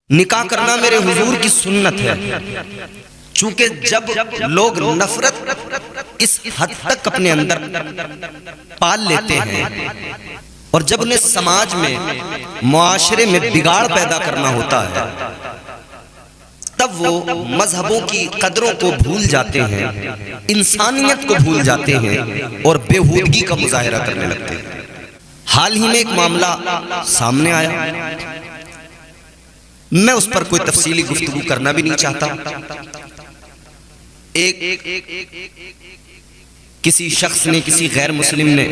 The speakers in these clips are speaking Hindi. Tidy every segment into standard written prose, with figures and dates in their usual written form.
निकाह करना मेरे हुजूर की सुन्नत है। चूंकि जब लोग नफरत इस हद तक अपने अंदर पाल लेते हैं और जब उन्हें समाज में मुआशरे में बिगाड़ पैदा करना होता है, तब वो मजहबों की कदरों को भूल जाते हैं, इंसानियत को भूल जाते हैं और बेहूदगी का मुजाहिरा करने लगते हैं। हाल ही में एक मामला सामने आया, मैं उस पर कोई तफसीली गुफ्तगू करना भी नहीं चाहता। किसी शख्स ने, किसी गैर मुस्लिम ने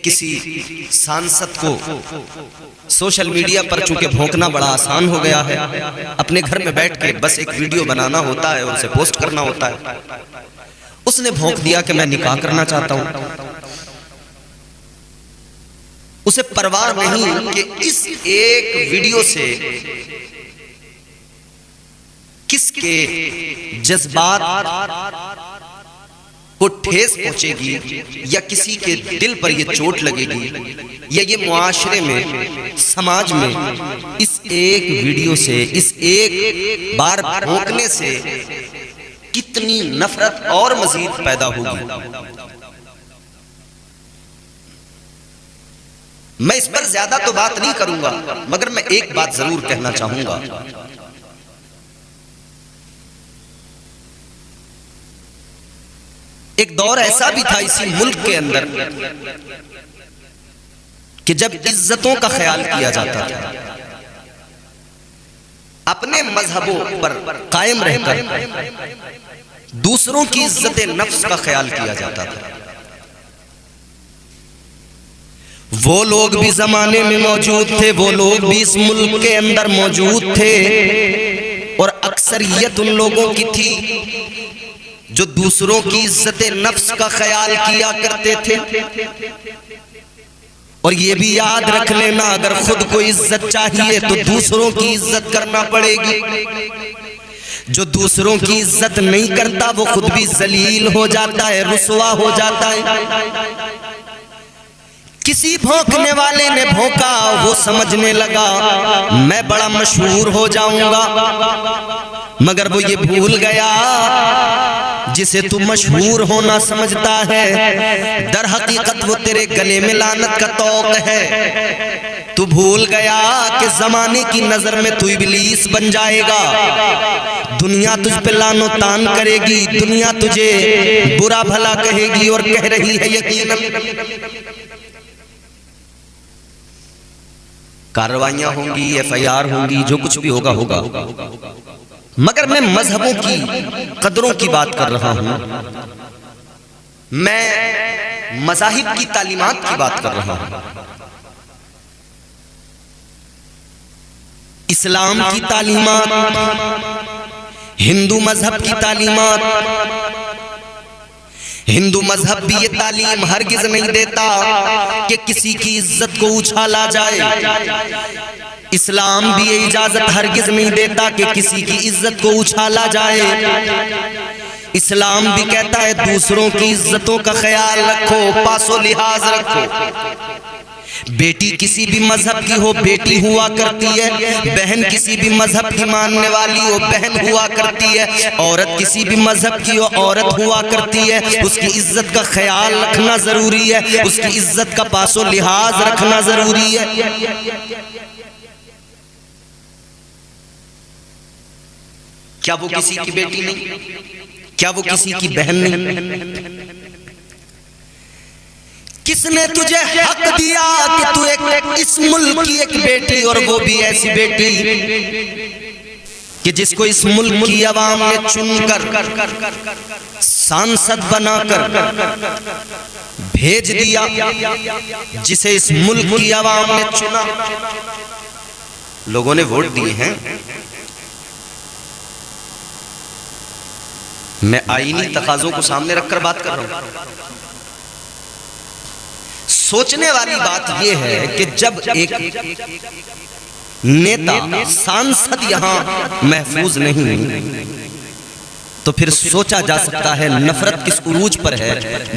किसी सांसद को सोशल मीडिया पर, चूंकि भौंकना बड़ा आसान हो गया है, अपने घर में बैठ के बस एक वीडियो बनाना होता है और उसे पोस्ट करना होता है, उसने भौंक दिया कि मैं निकाह करना चाहता हूं। उसे परवाह नहीं कि इस एक वीडियो से किसके जज्बात को ठेस पहुंचेगी या किसी के दिल पर यह चोट लगेगी, या ये मुआशरे में, समाज में इस एक वीडियो से, इस एक बार भौंकने से कितनी नफरत और मजीद पैदा होगी। मैं इस पर ज्यादा तो बात नहीं करूंगा, मगर मैं एक बात जरूर कहना चाहूंगा। एक दौर ऐसा भी था इसी मुल्क के अंदर कि जब इज्जतों का ख्याल किया जाता था, अपने मजहबों पर कायम रहकर दूसरों की इज्जत नफ्स का ख्याल किया जाता था। वो लोग भी जमाने में मौजूद थे, वो लोग भी इस मुल्क के अंदर मौजूद थे, और अक्सरियत उन लोगों की थी जो दूसरों की इज्जत नफ्स का ख्याल किया करते थे। और ये भी याद रख लेना, अगर खुद को इज्जत चाहिए तो दूसरों की इज्जत करना पड़ेगी। जो दूसरों की इज्जत नहीं करता वो खुद भी जलील हो जाता है, रुसवा हो जाता है। किसी भौंकने वाले ने भौंका, वो समझने लगा मैं बड़ा मशहूर हो जाऊंगा, मगर वो ये भूल गया जिसे तू मशहूर होना समझता है, दर हकीकत वो तेरे गले में लानत का तौक है। तू भूल गया कि जमाने की नजर में तू इब्लीस बन जाएगा, दुनिया तुझ पे लानो तान करेगी, दुनिया तुझे बुरा भला कहेगी और कह रही है यकीनन कार्रवाइयां होंगी, FIR होंगी, जो कुछ भी होगा होगा। मगर मैं मजहबों की कदरों की बात कर रहा हूं, मैं मज़ाहिब की तालीमात की बात कर रहा हूं। इस्लाम की तालीमात, हिंदू मजहब की तालीमात। हिंदू मजहब भी ये तालीम हरगिज नहीं देता कि किसी की इज्जत को उछाला जाए। इस्लाम भी ये इजाजत हरगिज नहीं देता कि किसी की इज्जत को उछाला जाए। इस्लाम भी कहता है दूसरों की इज्जतों का ख्याल रखो, पासो लिहाज रखो। बेटी किसी भी मजहब की हो बेटी हुआ करती है, बहन किसी भी मजहब की मानने वाली हो बहन हुआ करती है, औरत किसी भी मजहब की हो औरत हुआ करती है। उसकी इज्जत का ख्याल रखना जरूरी है, उसकी इज्जत का पासो लिहाज रखना जरूरी है। क्या वो किसी की बेटी नहीं? क्या वो किसी की बहन नहीं? किसने तुझे हक दिया कि तू एक इस मुल्क की एक बेटी, और वो भी ऐसी बेटी कि जिसको इस मुल्क की आवाम ने चुनकर सांसद बनाकर भेज दिया, जिसे इस मुल्क की आवाम ने चुना, लोगों ने वोट दिए हैं। मैं आईनी तकाज़ों को सामने रखकर बात कर रहा हूं। सोचने वाली बात यह है कि जब एक नेता, सांसद यहां महफूज नहीं, तो फिर सोचा जा सकता है नफरत किस उरूज पर है।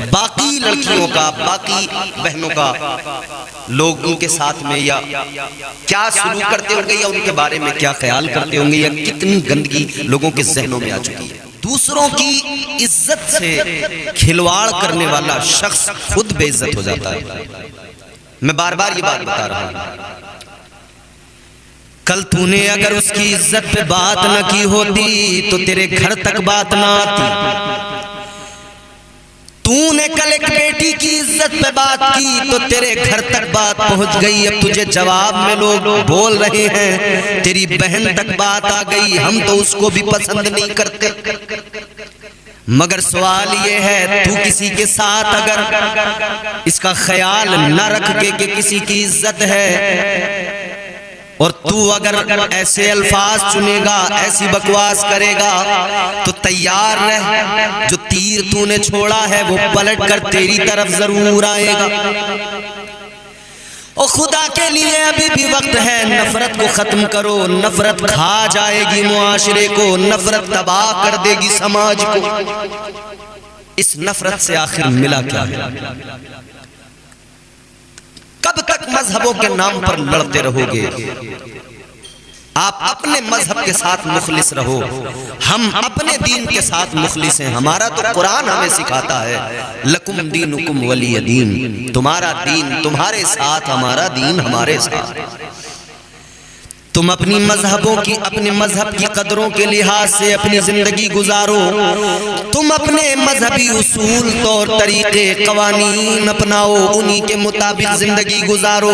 बाकी लड़कियों का, बाकी बहनों का लोग उनके साथ में या क्या सलूक करते होंगे, या उनके बारे में क्या ख्याल करते होंगे, या कितनी गंदगी लोगों के जहनों में आ चुकी है। दूसरों की इज्जत से खिलवाड़ करने वाला शख्स खुद बेइज्जत हो जाता है। मैं बार बार ये बात बता रहा हूं। कल तूने अगर उसकी इज्जत पे बात न की होती तो तेरे घर तक बात ना आती। तूने कल एक बेटी की इज्जत पे बात की तो तेरे घर तक बात पहुंच गई। अब तुझे जवाब में लोग बोल रहे हैं, तेरी बहन तक बात आ गई, हम तो उसको भी पसंद नहीं करते। मगर सवाल ये है, तू किसी के साथ अगर इसका ख्याल न रख के कि किसी की इज्जत है, और तू अगर ऐसे अल्फाज चुनेगा, ऐसी बकवास करेगा, तो तैयार रह, जो तीर तूने छोड़ा है वो पलट कर तेरी तरफ जरूर आएगा। और खुदा के लिए अभी भी वक्त है, नफरत को खत्म करो। नफरत खा जाएगी मुआशरे को, नफरत तबाह कर देगी समाज को। इस नफरत से आखिर मिला क्या है? कब तक मजहबों के नाम पर लड़ते रहोगे? आप अपने मजहब के साथ मुखलिस रहो, हम अपने दीन के साथ मुखलिस हैं। हमारा तो कुरान हमें सिखाता है, लकुम दीनुकुम वलिय दीन, तुम्हारा दीन तुम्हारे साथ, हमारा दीन हमारे साथ। तुम अपनी मजहबों की, अपने मजहब की कदरों के लिहाज से अपनी जिंदगी गुजारो। तुम अपने मजहबी उसूल, तौर तरीके, कवानीन अपनाओ, उन्हीं के मुताबिक जिंदगी गुजारो।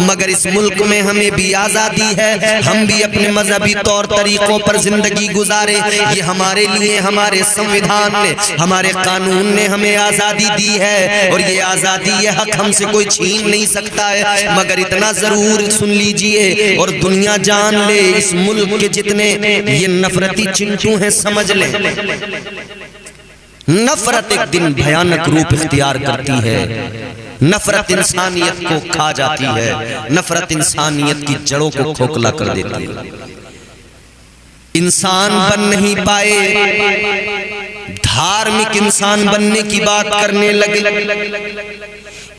मगर इस मुल्क में हमें भी आज़ादी है, हम भी अपने मजहबी तौर तरीकों पर जिंदगी गुजारे। ये हमारे लिए हमारे संविधान ने, हमारे कानून ने हमें आज़ादी दी है, और ये आज़ादी, ये हक हमसे कोई छीन नहीं सकता है। मगर इतना जरूर सुन लीजिए और दुनिया जान ले, इस मुल्क के जितने ये नफरती चिंटू हैं समझ ले, नफरत एक दिन भयानक रूप इख्तियार करती है। नफरत इंसानियत को खा जाती है, नफरत इंसानियत की जड़ों को खोखला कर देती है। इंसान बन नहीं पाए, धार्मिक इंसान बनने की बात करने लगे।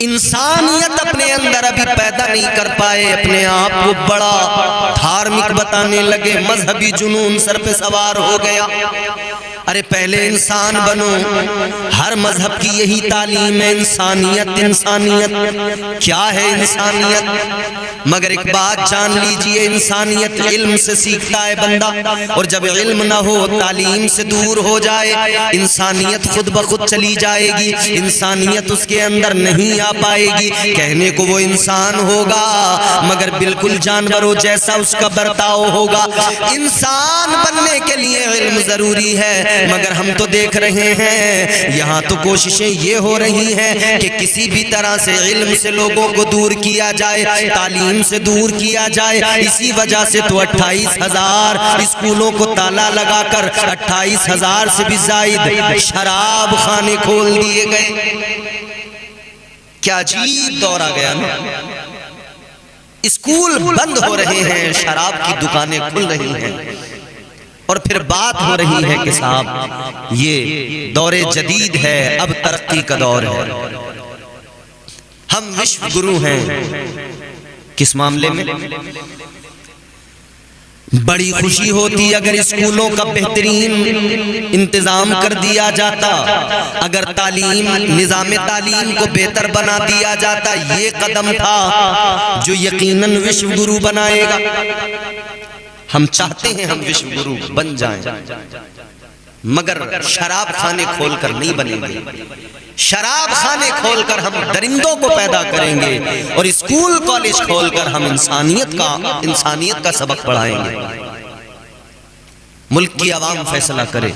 इंसानियत अपने अंदर अभी पैदा नहीं कर पाए, अपने आप को बड़ा धार्मिक बताने लगे। मजहबी जुनून सर पे सवार हो गया। अरे पहले इंसान बनो, हर मजहब की यही तालीम है, इंसानियत। इंसानियत क्या है? इंसानियत, मगर एक बात जान लीजिए, इंसानियत इल्म से सीखता है बंदा, और जब इल्म ना हो, तालीम से दूर हो जाए, इंसानियत खुद ब खुद चली जाएगी। इंसानियत उसके अंदर नहीं आ पाएगी। कहने को वो इंसान होगा, मगर बिल्कुल जानवरों जैसा उसका बर्ताव होगा। इंसान बनने के लिए इल्म जरूरी है, मगर हम तो देख रहे हैं यहाँ तो कोशिशें ये हो रही हैं कि किसी भी तरह से इल्म से लोगों को दूर किया जाए, तालीम से दूर किया जाए। इसी वजह से तो 28,000 स्कूलों को ताला लगाकर 28,000 से भी ज्यादा शराब खाने खोल दिए गए। क्या अजीब दौर आ गया ना। स्कूल बंद हो रहे हैं, शराब की दुकानें खुल रही हैं, और फिर बात हो रही है कि साहब ये दौरे जदीद है, अब तरक्की का दौर है, हम विश्व गुरु हैं। किस मामले में? बड़ी खुशी होती अगर स्कूलों का बेहतरीन इंतजाम कर दिया जाता, अगर तालीम, निज़ाम तालीम को बेहतर बना दिया जाता। ये कदम था जो यकीनन विश्व गुरु बनाएगा। हम चाहते हैं हम विश्व गुरु बन जाएं, मगर शराब खाने खोलकर नहीं बनेंगे। शराब खाने खोलकर हम दरिंदों को पैदा करेंगे, और स्कूल कॉलेज खोलकर हम इंसानियत का सबक पढ़ाएंगे। मुल्क की आवाम फैसला करे,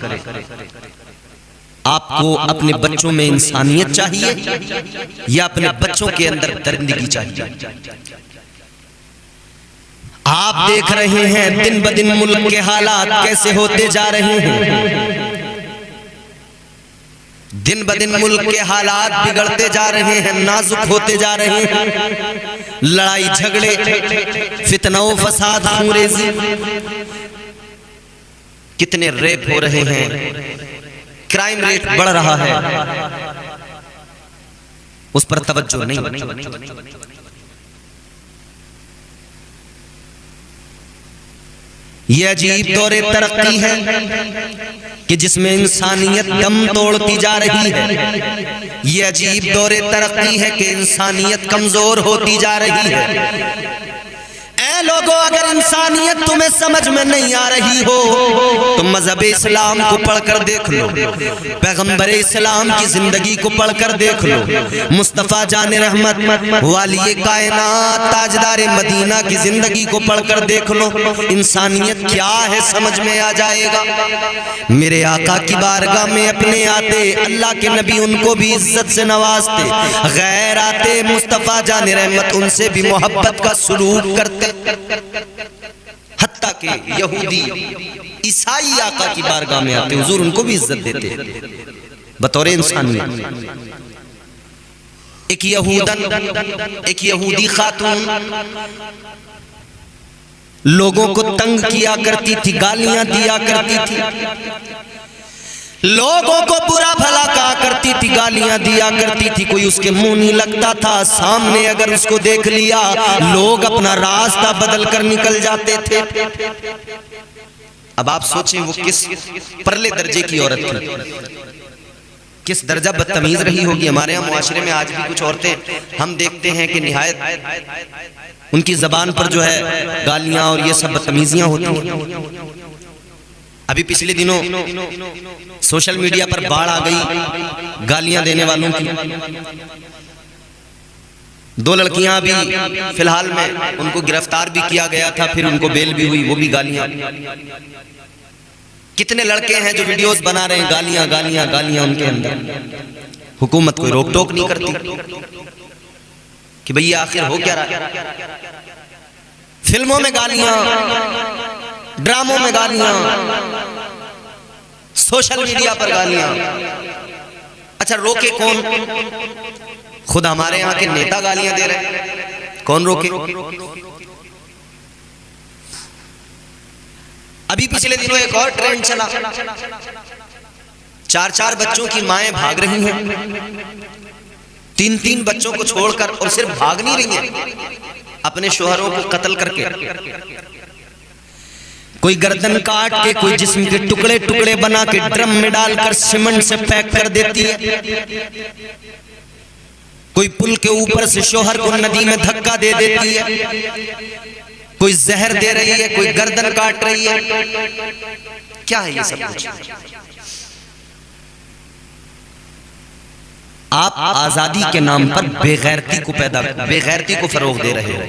आपको अपने बच्चों में इंसानियत चाहिए या अपने बच्चों के अंदर दरिंदगी चाहिए। आप देख रहे हैं दिन ब दिन मुल्क के हालात कैसे होते जा रहे हैं। दिन ब दिन मुल्क के हालात बिगड़ते जा रहे हैं, नाजुक होते जा रहे हैं। लड़ाई झगड़े, फितना फसाद, खूंरेज़ी, कितने रेप हो रहे हैं, क्राइम रेट बढ़ रहा है, उस पर तवज्जो नहीं। यह अजीब दौरे तरक्की है कि जिसमें इंसानियत दम तोड़ती जा रही है। यह अजीब दौरे तरक्की है कि इंसानियत कमजोर होती जा रही है। ऐ लोगों, अगर इंसानियत तुम्हें समझ में नहीं आ रही हो तो मजहब इस्लाम को पढ़कर देख लो, पैगंबर इस्लाम की जिंदगी को पढ़कर देख लो, मुस्तफा जाने रहमत वाली कायनात ताजदार मदीना की जिंदगी को पढ़कर देख लो। इंसानियत क्या है समझ में आ जाएगा। मेरे आका की बारगाह में अपने आते अल्लाह के नबी उनको भी इज्जत से नवाजते, गैर आते मुस्तफा जाने रहमत उनसे भी मोहब्बत का सलूक करते। हत्ता के यहूदी ईसाई आका की बारगाह में आते, हुजूर उनको भी इज्जत देते बतौर इंसानियत। एक यहूदी खातून लोगों को तंग किया करती थी, गालियां दिया करती थी, लोगों को बुरा भला कहा करती थी, गालियां दिया करती थी। कोई उसके मुंह नहीं लगता था, सामने अगर उसको देख लिया लोग अपना रास्ता बदल कर निकल जाते थे। अब आप सोचें वो किस परले दर्जे की औरत थी, किस दर्जा बदतमीज रही होगी। हमारे यहाँ मुआशरे में आज भी कुछ औरतें हम देखते हैं कि निहायत उनकी जबान पर जो है गालियां और ये सब बदतमीजियां होती हैं। अभी पिछले दिनों सोशल मीडिया पर बाढ़ आ गई गालियां देने वालों की। 2 लड़कियां भी फिलहाल में उनको गिरफ्तार भी किया गया था, फिर उनको बेल भी हुई, वो भी गालियां। कितने लड़के हैं जो वीडियोस बना रहे हैं, गालियां गालियां गालियां उनके अंदर। हुकूमत कोई रोक टोक नहीं करती कि भैया आखिर हो क्या रहा है। फिल्मों में गालियां, ड्रामों में गालियां, सोशल मीडिया पर गालियां। अच्छा रोके कौन? खुद हमारे यहाँ के नेता गालियां दे रहे हैं, कौन रोके? अभी पिछले दिनों एक और ट्रेंड चला, 4-4 बच्चों की माएं भाग रही हैं, 3-3 बच्चों को छोड़कर, और सिर्फ भाग नहीं रही हैं, अपने शोहरों को कत्ल करके। कोई गर्दन काट के, कोई जिस्म के टुकड़े टुकड़े बना के ड्रम में डालकर सीमेंट से पैक कर देती है। कोई पुल के ऊपर से शोहर को नदी में धक्का दे देती है। कोई जहर दे रही है, कोई गर्दन काट रही है। क्या है ये सब कुछ? आप आजादी के नाम पर बेगैरती को फरोग दे रहे हो।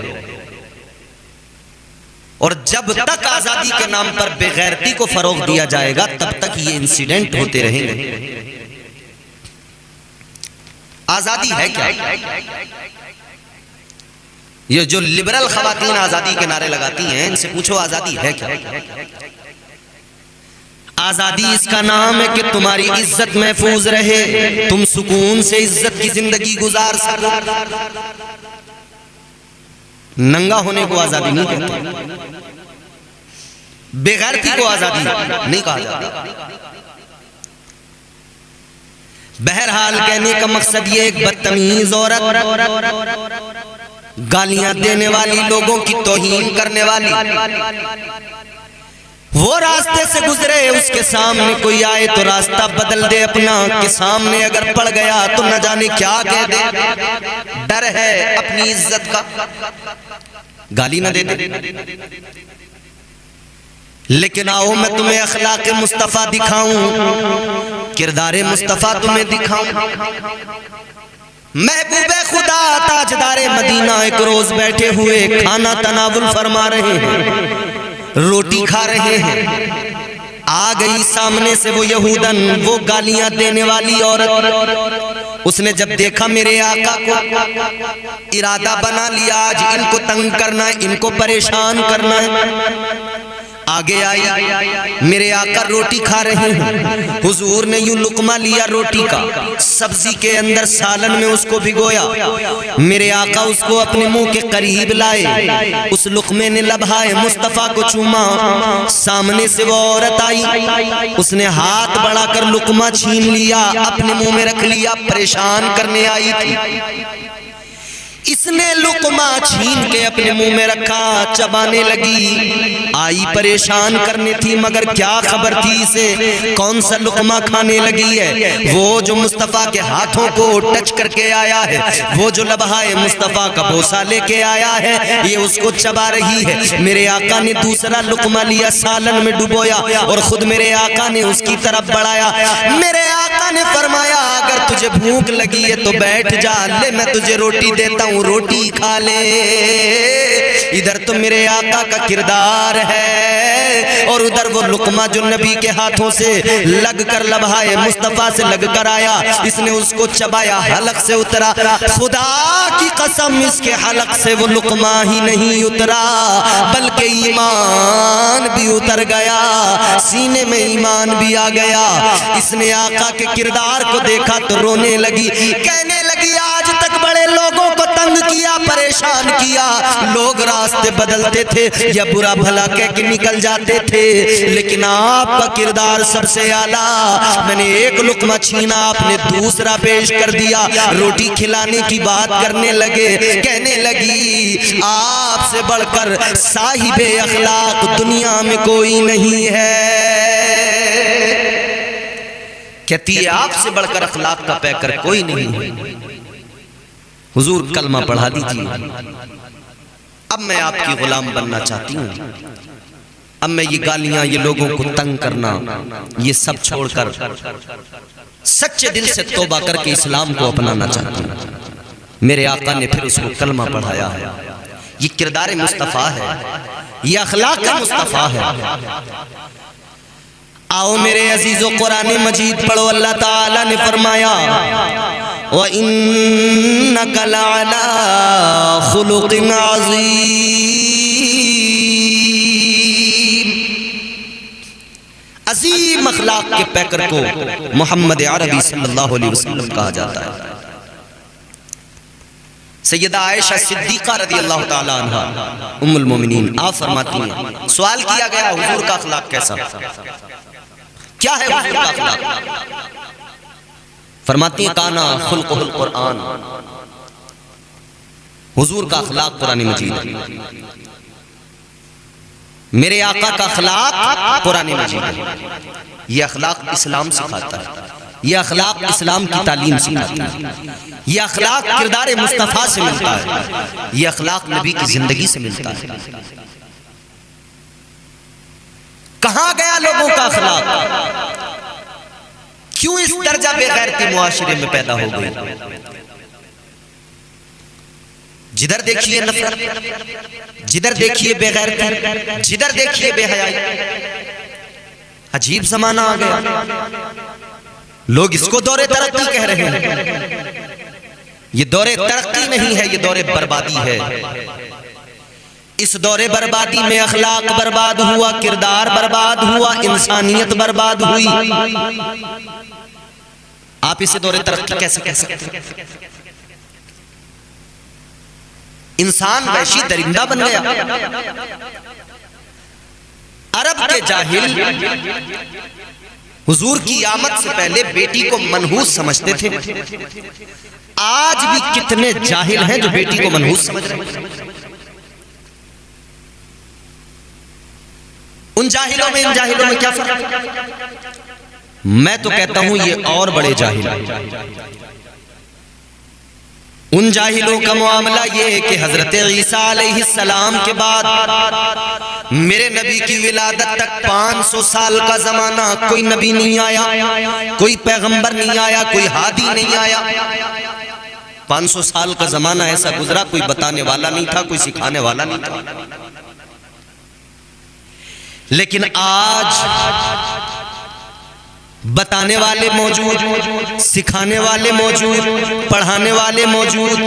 और जब तक आजादी के नाम पर बेगैरती को फरोग दिया जाएगा तब तक ये इंसिडेंट होते रहेंगे। आजादी है क्या? ये जो लिबरल खवातीन आजादी के नारे लगाती हैं, इनसे पूछो आजादी है क्या? आजादी इसका नाम है कि तुम्हारी इज्जत महफूज रहे, तुम सुकून से इज्जत की जिंदगी गुजार सको। नंगा होने को आजादी नहीं कहते, बेगैरती को आजादी नहीं कहा जाता। बहरहाल कहने का मकसद ये, एक बदतमीज औरत, गालियां देने वाली, लोगों की तौहीन करने वाली, वो रास्ते से गुजरे, उसके सामने कोई आए तो रास्ता बदल दे अपना, कि सामने अगर पड़ गया तो न जाने क्या कह दे। डर है अपनी इज्जत का, गाली न दे दे। लेकिन आओ मैं तुम्हें अखलाक मुस्तफा दिखाऊं, किरदार मुस्तफा तुम्हें दिखाऊं। महबूबे खुदा ताजदारे मदीना एक रोज बैठे हुए खाना तनावुल फरमा रहे हैं, रोटी खा रहे हैं। आ गई सामने से वो यहूदन, वो गालियां देने वाली औरत। उसने जब देखा मेरे आका को, इरादा बना लिया आज इनको तंग करना है, इनको परेशान करना है। आगे आई, मेरे आका रोटी खा रहे हैं। हुजूर ने यूं लुकमा लिया रोटी का, सब्जी के अंदर सालन में उसको भिगोया। मेरे आका उसको अपने मुंह के करीब लाए, उस लुकमे ने लभाए, मुस्तफा को चूमा। सामने से वो औरत आई, उसने हाथ बढ़ाकर लुकमा छीन लिया, अपने मुंह में रख लिया, परेशान करने आई थी। इसने लुकमा छीन के अपने मुंह में रखा, चबाने लगी, आई परेशान करने थी, मगर क्या खबर थी इसे कौन सा लुकमा खाने लगी है। वो जो मुस्तफा के हाथों को टच करके आया है, वो जो लबहाए मुस्तफा का बोसा लेके आया है, ये उसको चबा रही है। मेरे आका ने दूसरा लुकमा लिया, सालन में डुबोया और खुद मेरे आका ने उसकी तरफ बढ़ाया। मेरे आका ने फरमाया, अगर तुझे भूख लगी है तो बैठ जा, ले मैं तुझे रोटी देता हूँ, रोटी खा ले। इधर तो मेरे आका का किरदार है और उधर वो लुकमा जो नबी के हाथों से लगकर लबहाए मुस्तफा से लगकर आया, इसने उसको चबाया, हलक से उतरा। खुदा की कसम, इसके हलक से वो लुकमा ही नहीं उतरा बल्कि ईमान भी उतर गया, सीने में ईमान भी आ गया। इसने आका के किरदार को देखा तो रोने लगी, कहने लगी, आज तक बड़े लोगों को तंग किया, परेशान किया, लोग रास्ते बदलते थे या बुरा भला कह के निकल जाते थे, लेकिन आपका किरदार सबसे आला। मैंने एक लुकमा छीना, आपने दूसरा पेश कर दिया। रोटी खिलाने की बात करने लगे, कहने लगी, आपसे बढ़कर साहिबे अखलाक दुनिया में कोई नहीं है। कहती है, आपसे बढ़कर अखलाक का पैकर कोई नहीं है। हुजूर कलमा पढ़ा दीजिए, अब मैं आपकी गुलाम बनना चाहती हूँ। अब मैं ये गालियां, ये लोगों को तंग करना, ये सब छोड़कर सच्चे दिल से तौबा करके इस्लाम को अपनाना चाहती हूँ। मेरे आका ने फिर उसको कलमा पढ़ाया है। ये किरदार मुस्तफ़ा है, ये अखलाक का मुस्तफ़ा है। आओ मेरे अजीजों, कुरान मजीद पढ़ो। अल्लाह ताला ने फरमाया, व इन्नका लअला खुलुकिन अज़ीम। अजीम अखलाक के पैकर को मोहम्मद अरबी सल्लल्लाहु अलैहि वसल्लम कहा जाता है। सैयदा आयशा सिद्दीका रज़ी अल्लाह ताला अन्हा उम्मुल मोमिनीन आप फरमाती हैं, सवाल किया गया, हुजूर का अखलाक कैसा, क्या है हुजूर का अखलाक? फरमाती हैं, काना खुल्कुहुल कुरान। हुजूर का अखलाक कुरान मजीद है। मेरे आका का अखलाक कुरान मजीद है। ये अखलाक इस्लाम सिखाता है, ये अखलाक इस्लाम की तालीम सिखाता है, ये अखलाक किरदार मुस्तफ़ा से मिलता है, ये अखलाक नबी की जिंदगी से मिलता है। कहां गया लोगों का अखलाक? क्यों इस दर्जा बेगैरती मुआशरे में पैदा हो गई? जिधर देखिए नफरत, जिधर देखिए बेगैरती, जिधर देखिए बेहयाई। अजीब जमाना आ गया। लोग इसको दौरे तरक्की कह रहे हैं। ये दौरे तरक्की नहीं है, ये दौरे बर्बादी है। इस दौरे बर्बादी में अखलाक बर्बाद हुआ, किरदार बर्बाद हुआ, इंसानियत बर्बाद हुई। आप इसे दौरे तरक्की कैसे कह सकते हैं? इंसान वैशी दरिंदा बन गया। अरब के जाहिल हुजूर की आमद से पहले बेटी को मनहूस समझते थे। आज भी कितने जाहिल हैं जो बेटी को मनहूस समझ रहे हैं। उन जाहिलों में इन जाहिलों में क्या फर्क? मैं तो कहता हूं ये और बड़े जाहिल हैं। उन जाहिलों का मामला ये है कि हजरत ईसा अलैहिस्सलाम के बाद मेरे नबी की विलादत तक 500 साल का जमाना कोई नबी नहीं आया, कोई पैगंबर नहीं आया, कोई हादी नहीं आया। 500 साल का जमाना ऐसा गुजरा, कोई बताने वाला नहीं था, कोई सिखाने वाला नहीं था। लेकिन आज बताने वाले मौजूद, सिखाने वाले मौजूद, पढ़ाने वाले मौजूद,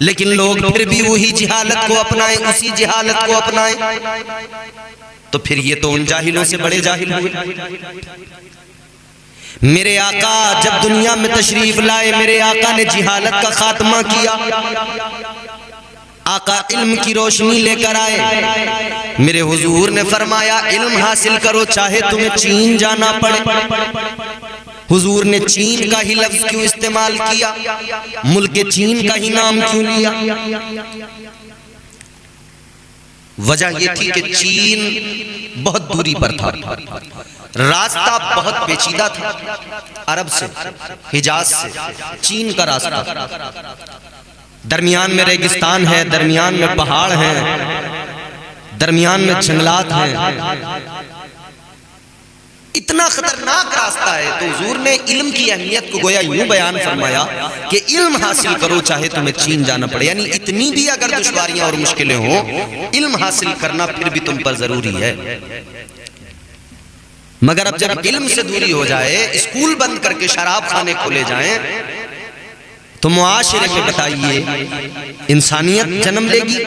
लेकिन लोग फिर भी वही जहालत को अपनाएं, उसी जहालत को अपनाएं, तो फिर ये तो उन जाहिलों से बड़े जाहिल हुए। मेरे आका जब दुनिया में तशरीफ लाए, मेरे आका ने जिहालत का खात्मा किया। आका इल्म की रोशनी लेकर आए। मेरे हुजूर ने फरमाया इल्म हासिल करो चाहे तुम्हें चीन जाना पड़े। हुजूर ने चीन का ही लफ्ज क्यों इस्तेमाल किया, मुल्क चीन का ही नाम क्यों लिया? वजह यह थी कि चीन बहुत दूरी पर था, रास्ता बहुत पेचीदा था। अरब से, हिजाज से चीन का रास्ता, दरमियान में रेगिस्तान है, दरमियान में पहाड़ हैं, दरमियान में जंगलात हैं, इतना खतरनाक रास्ता है। तो हुजूर ने इल्म की अहमियत को गोया यूं बयान फरमाया कि इल्म हासिल करो चाहे तुम्हें चीन जाना पड़े। यानी इतनी भी अगर दुश्वारियां और मुश्किलें हो, इल्म हासिल करना फिर भी तुम पर जरूरी है। मगर अब जब इल्म से दूरी हो जाए, स्कूल बंद करके शराब खाने खोले जाएं, तो मुआशरे में बताइए इंसानियत जन्म लेगी,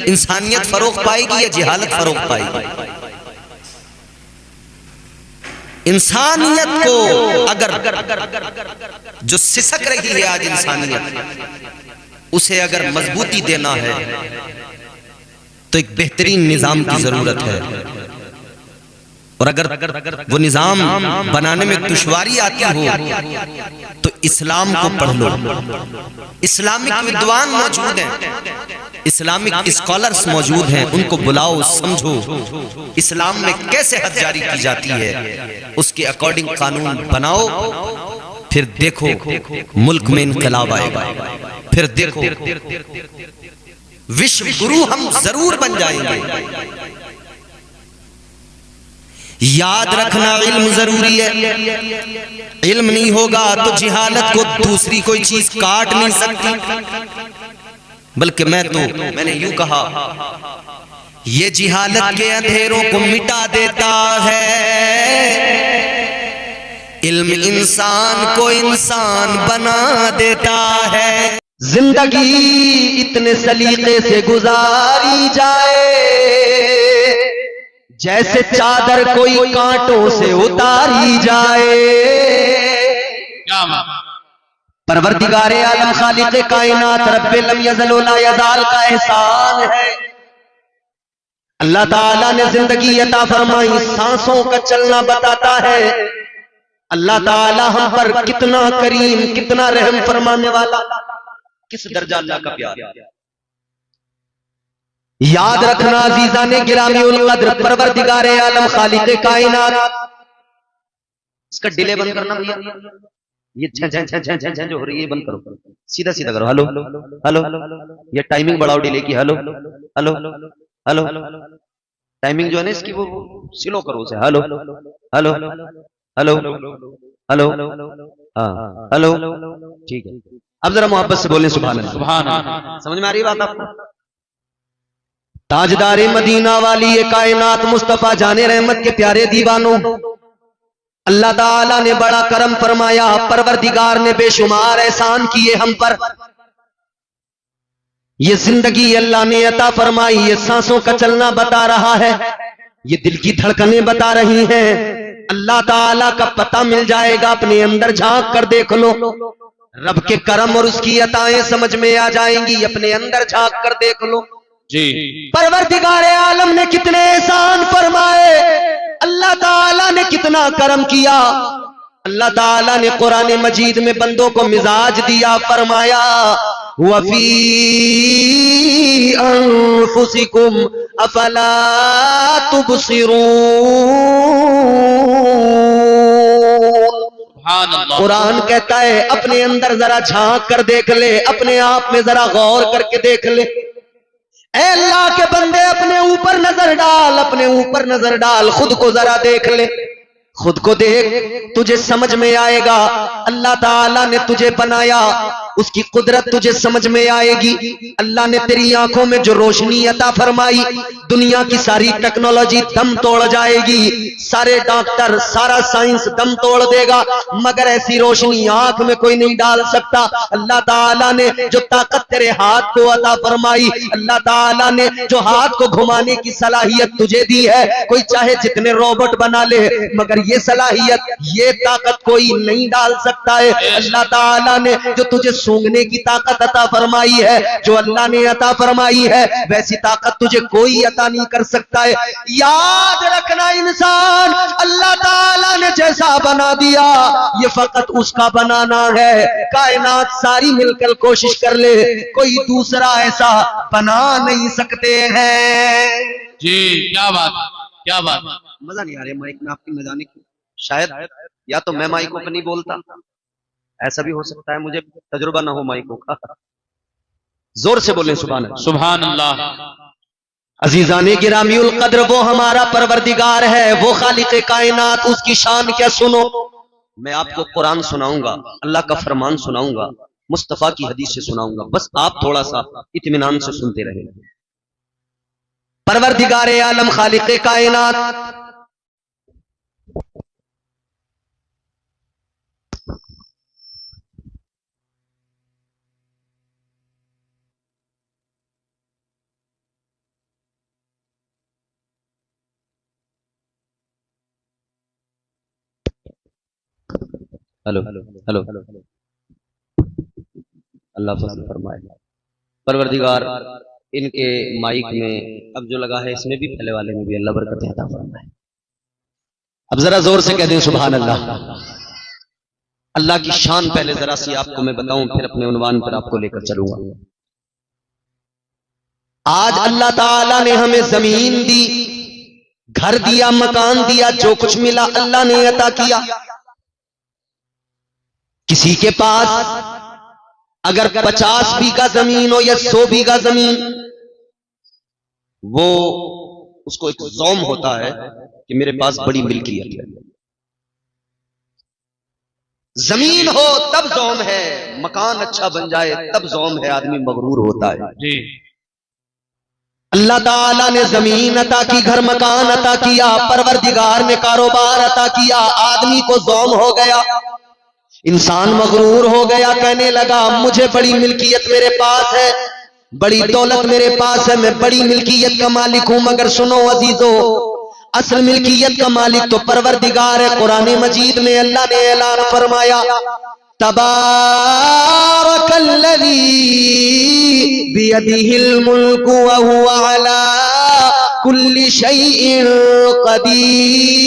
इंसानियत फरोग पाएगी या जिहालत फरोग पाएगी? इंसानियत को अगर जो सिसक रही है आज इंसानियत, उसे अगर मजबूती देना है तो एक बेहतरीन निजाम की जरूरत है। और अगर वो निजाम बनाने में दुश्वारी आती हो तो इस्लाम को पढ़ लो। इस्लामिक विद्वान मौजूद हैं, इस्लामिक स्कॉलर्स मौजूद हैं, उनको बुलाओ, समझो इस्लाम में कैसे हद जारी की जाती है, उसके अकॉर्डिंग कानून बनाओ। फिर देखो मुल्क में इनकलाब आएगा, फिर देखो विश्व गुरु हम जरूर बन जाएंगे। याद रखना इल्म जरूरी है, इल्म नहीं होगा तो जिहालत को दूसरी कोई चीज काट नहीं सकती। बल्कि मैंने यूं कहा, ये जिहालत के अंधेरों को मिटा देता है, इल्म इंसान को इंसान बना देता है। जिंदगी इतने सलीके से गुजारी जाए जैसे चादर कोई कांटों से उतारी जाए। परवरदिगारे आलम खालिक़े कायनात रब्बे लम यज़ल व ला यज़ाल का एहसान है। अल्लाह ताला ने जिंदगी अता फरमाई, सांसों का चलना बताता है। अल्लाह ताला हम पर कितना करीम, कितना रहम फरमाने वाला, किस दर्जा अल्लाह का प्यार। याद रखना अजीजा ने गिरामी उल कद्र परवरदिगारे आलम खालिक़े कायनात। इसका डिले बंद करना भैया, ये झं झं झं झं झं जो हो रही है बंद करो, सीधा सीधा करो। हेलो हेलो, ये टाइमिंग बढ़ाओ डिले की। हेलो हेलो हेलो, टाइमिंग जो है ना इसकी वो स्लो करो उसे। हेलो हेलो हेलो हेलो, हाँ हेलो, ठीक है। अब जरा मोहब्बत से बोलें सुभान अल्लाह। सुभान अल्लाह। समझ में आ रही बात आपको? ताजदारे मदीना वाली ये कायनात मुस्तफा जाने रहमत के प्यारे दीवानों, अल्लाह ताला ने बड़ा करम फरमाया। परवरदिगार ने बेशुमार एहसान किए हम पर। ये जिंदगी अल्लाह ने अता फरमाई, ये सांसों का चलना बता रहा है, ये दिल की धड़कनें बता रही हैं। अल्लाह ताला का पता मिल जाएगा, अपने अंदर झांक कर देख लो, रब के करम और उसकी अताएं समझ में आ जाएंगी। अपने अंदर झांक कर देख लो जी, परवरदिगार आलम ने कितने एहसान फरमाए, अल्लाह ताला ने कितना करम किया। अल्लाह ताला ने कुरान मजीद में बंदों को मिजाज दिया, फरमाया वफी अनफुसिकुम अफला तुबसिरून। कुरान कहता है अपने अंदर जरा झांक कर देख ले, अपने आप में जरा गौर करके देख ले। ऐ अल्लाह के बंदे अपने ऊपर नजर डाल, अपने ऊपर नजर डाल, खुद को जरा देख ले। खुद को देख, तुझे समझ में आएगा अल्लाह ताला ने तुझे बनाया, उसकी कुदरत तुझे समझ में आएगी। अल्लाह ने तेरी आंखों में जो रोशनी अता फरमाई, दुनिया की सारी टेक्नोलॉजी दम तोड़ जाएगी, सारे डॉक्टर सारा साइंस दम तोड़ देगा, मगर ऐसी रोशनी आंख में कोई नहीं डाल सकता। अल्लाह ताला ने जो ताकत तेरे हाथ को अता फरमाई, अल्लाह ताला ने जो हाथ को घुमाने की सलाहियत तुझे दी है, कोई चाहे जितने रोबोट बना ले, मगर ये सलाहियत, ये ताकत कोई नहीं डाल सकता है। अल्लाह ताला ने जो तुझे सूंघने की ताकत अता फरमाई है, जो अल्लाह ने अता फरमाई है, वैसी ताकत तुझे कोई अता नहीं कर सकता है। याद रखना, इंसान अल्लाह ताला ने जैसा बना दिया, ये फकत उसका बनाना है। कायनात सारी मिलकर कोशिश कर ले, कोई दूसरा ऐसा बना नहीं सकते हैं। जी क्या बात, क्या बात। मजा नहीं आ रहा माइक में आपकी, न जाने की, शायद या तो मैं माइकों पर नहीं बोलता, ऐसा भी हो सकता है, मुझे तजुर्बा ना हो माइकों का। जोर से बोलें सुभान अल्लाह। सुभान अल्लाह। अजीजाने गिरामीउल कद्र वो हमारा परवरदिगार है, वो खालिक कायनात, उसकी शान क्या सुनो। मैं आपको कुरान सुनाऊंगा, अल्लाह का फरमान सुनाऊंगा, मुस्तफा की हदीस से सुनाऊंगा, बस आप थोड़ा सा इत्मीनान से सुनते रहे। परवरदिगार आलम खालिक कायनात, हेलो हेलो, अल्लाह फजल फरमाए। परवरदिगार इनके माइक में अब जो लगा है, इसमें भी पहले वाले में भी अल्लाह बरकत अता फरमाए। अब जरा जोर से कह दें सुभान अल्लाह। अल्लाह की शान पहले जरा सी आपको मैं बताऊं, फिर अपने उन्वान पर आपको लेकर चलूंगा। आज अल्लाह ताला ने हमें जमीन दी, घर दिया, मकान दिया, जो कुछ मिला अल्लाह ने अता किया। किसी के पास अगर 50 बीघा जमीन हो या 100 बीघा जमीन, वो उसको एक ज़ौम होता है कि मेरे पास बड़ी मिल्कियत है। जमीन हो तब ज़ौम है, मकान अच्छा बन जाए तब ज़ौम है, आदमी मगरूर होता है। जी। अल्लाह ताला ने जमीन अता की, घर मकान अता किया, परवरदिगार ने कारोबार अता किया, आदमी को ज़ौम हो गया, इंसान मगरूर हो गया, कहने लगा मुझे बड़ी मिल्कियत मेरे पास है, बड़ी दौलत मेरे पास है, मैं बड़ी मिल्कियत का मालिक हूं। मगर सुनो अजीजों, असल मिल्कियत का मालिक तो परवरदिगार है। कुरान मजीद में अल्लाह ने ऐलान फरमाया, तबारकल्लज़ी बियदिहिल मुल्कु व हुवा अला कुल्ली शैइन कदीर।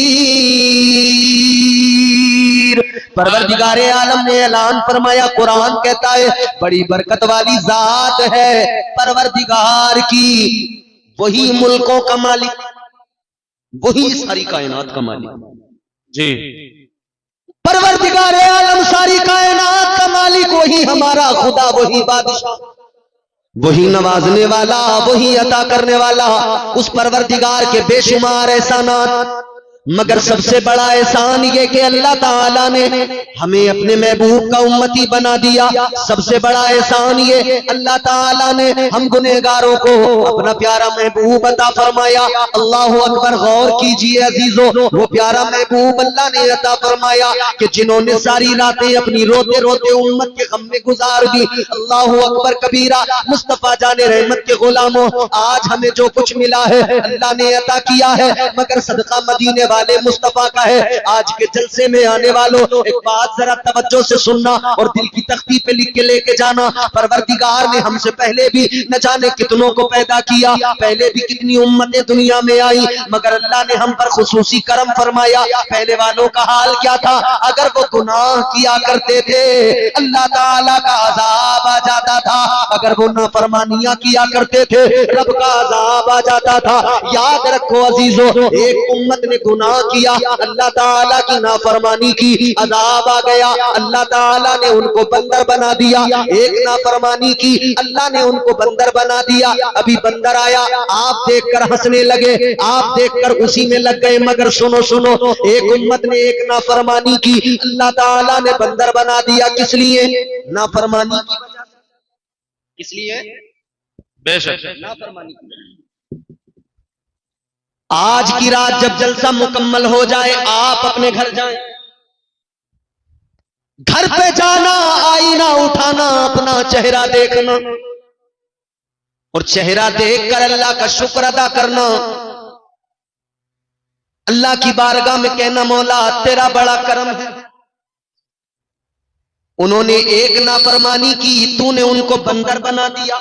परवरदिगार आलम ने ऐलान फरमाया, कुरान कहता है बड़ी बरकत वाली जात है परवरदिगार की, वही मुल्कों का मालिक, वही सारी कायनात का मालिक। जी। परवरदिगार आलम सारी कायनात का मालिक, वही हमारा खुदा, वही बादशाह, वही नवाजने वाला, वही अता करने वाला। उस परवरदिगार के बेशुमार एहसानात, मगर सबसे बड़ा एहसान ये कि अल्लाह ताला ने हमें अपने महबूब का उम्मती बना दिया। सबसे बड़ा एहसान ये अल्लाह ताला ने हम गुनहगारों को अपना प्यारा महबूब अता फरमाया। अल्लाह अकबर, गौर कीजिए अजीजों, वो प्यारा महबूब अल्लाह ने अता फरमाया कि जिन्होंने सारी रातें अपनी रोते रोते उम्मत के गम में गुजार दी। अल्लाह अकबर कबीरा। मुस्तफा जाने रहमत के गुलामों, आज हमें जो कुछ मिला है अल्लाह ने अता किया है, मगर सदका मदीने वाले मुस्तफा का है। आज के जलसे में आने वालों, एक बात जरा तवज्जो से सुनना और दिल की तख्ती पे लिख के लेके जाना। परवरदिगार ने हमसे पहले भी न जाने कितनों को पैदा किया, पहले भी कितनी उम्मतें दुनिया में आई, मगर अल्लाह ने हम पर खुसूसी करम फरमाया। पहले वालों का हाल क्या था? अगर वो गुनाह किया करते थे अल्लाह ताला का अजाब आ जाता था, अगर वो नाफरमानियां किया करते थे रब का अजाब आ जाता था। याद रखो अजीजों, एक उम्मत ने गुनाह गुनाह किया, अल्लाह ताला की नाफरमानी की, अजाब आ गया, अल्लाह ताला ने उनको बंदर बना दिया। एक नाफरमानी की, अल्लाह ने उनको बंदर बना दिया। अभी बंदर आया, आप देखकर हंसने लगे, आप देखकर उसी में लग गए। मगर सुनो सुनो, एक उम्मत ने एक नाफरमानी की, अल्लाह ताला ने बंदर बना दिया। किस लिए? नाफरमानी की वजह से। किस लिए? बेशक। नाफरमानी की। आज की रात जब जलसा मुकम्मल हो जाए, आप अपने घर जाएं। घर पे जाना, आईना उठाना, अपना चेहरा देखना और चेहरा देखकर अल्लाह का शुक्र अदा करना। अल्लाह की बारगाह में कहना, मौला तेरा बड़ा करम है, उन्होंने एक नाफरमानी की, तूने उनको बंदर बना दिया।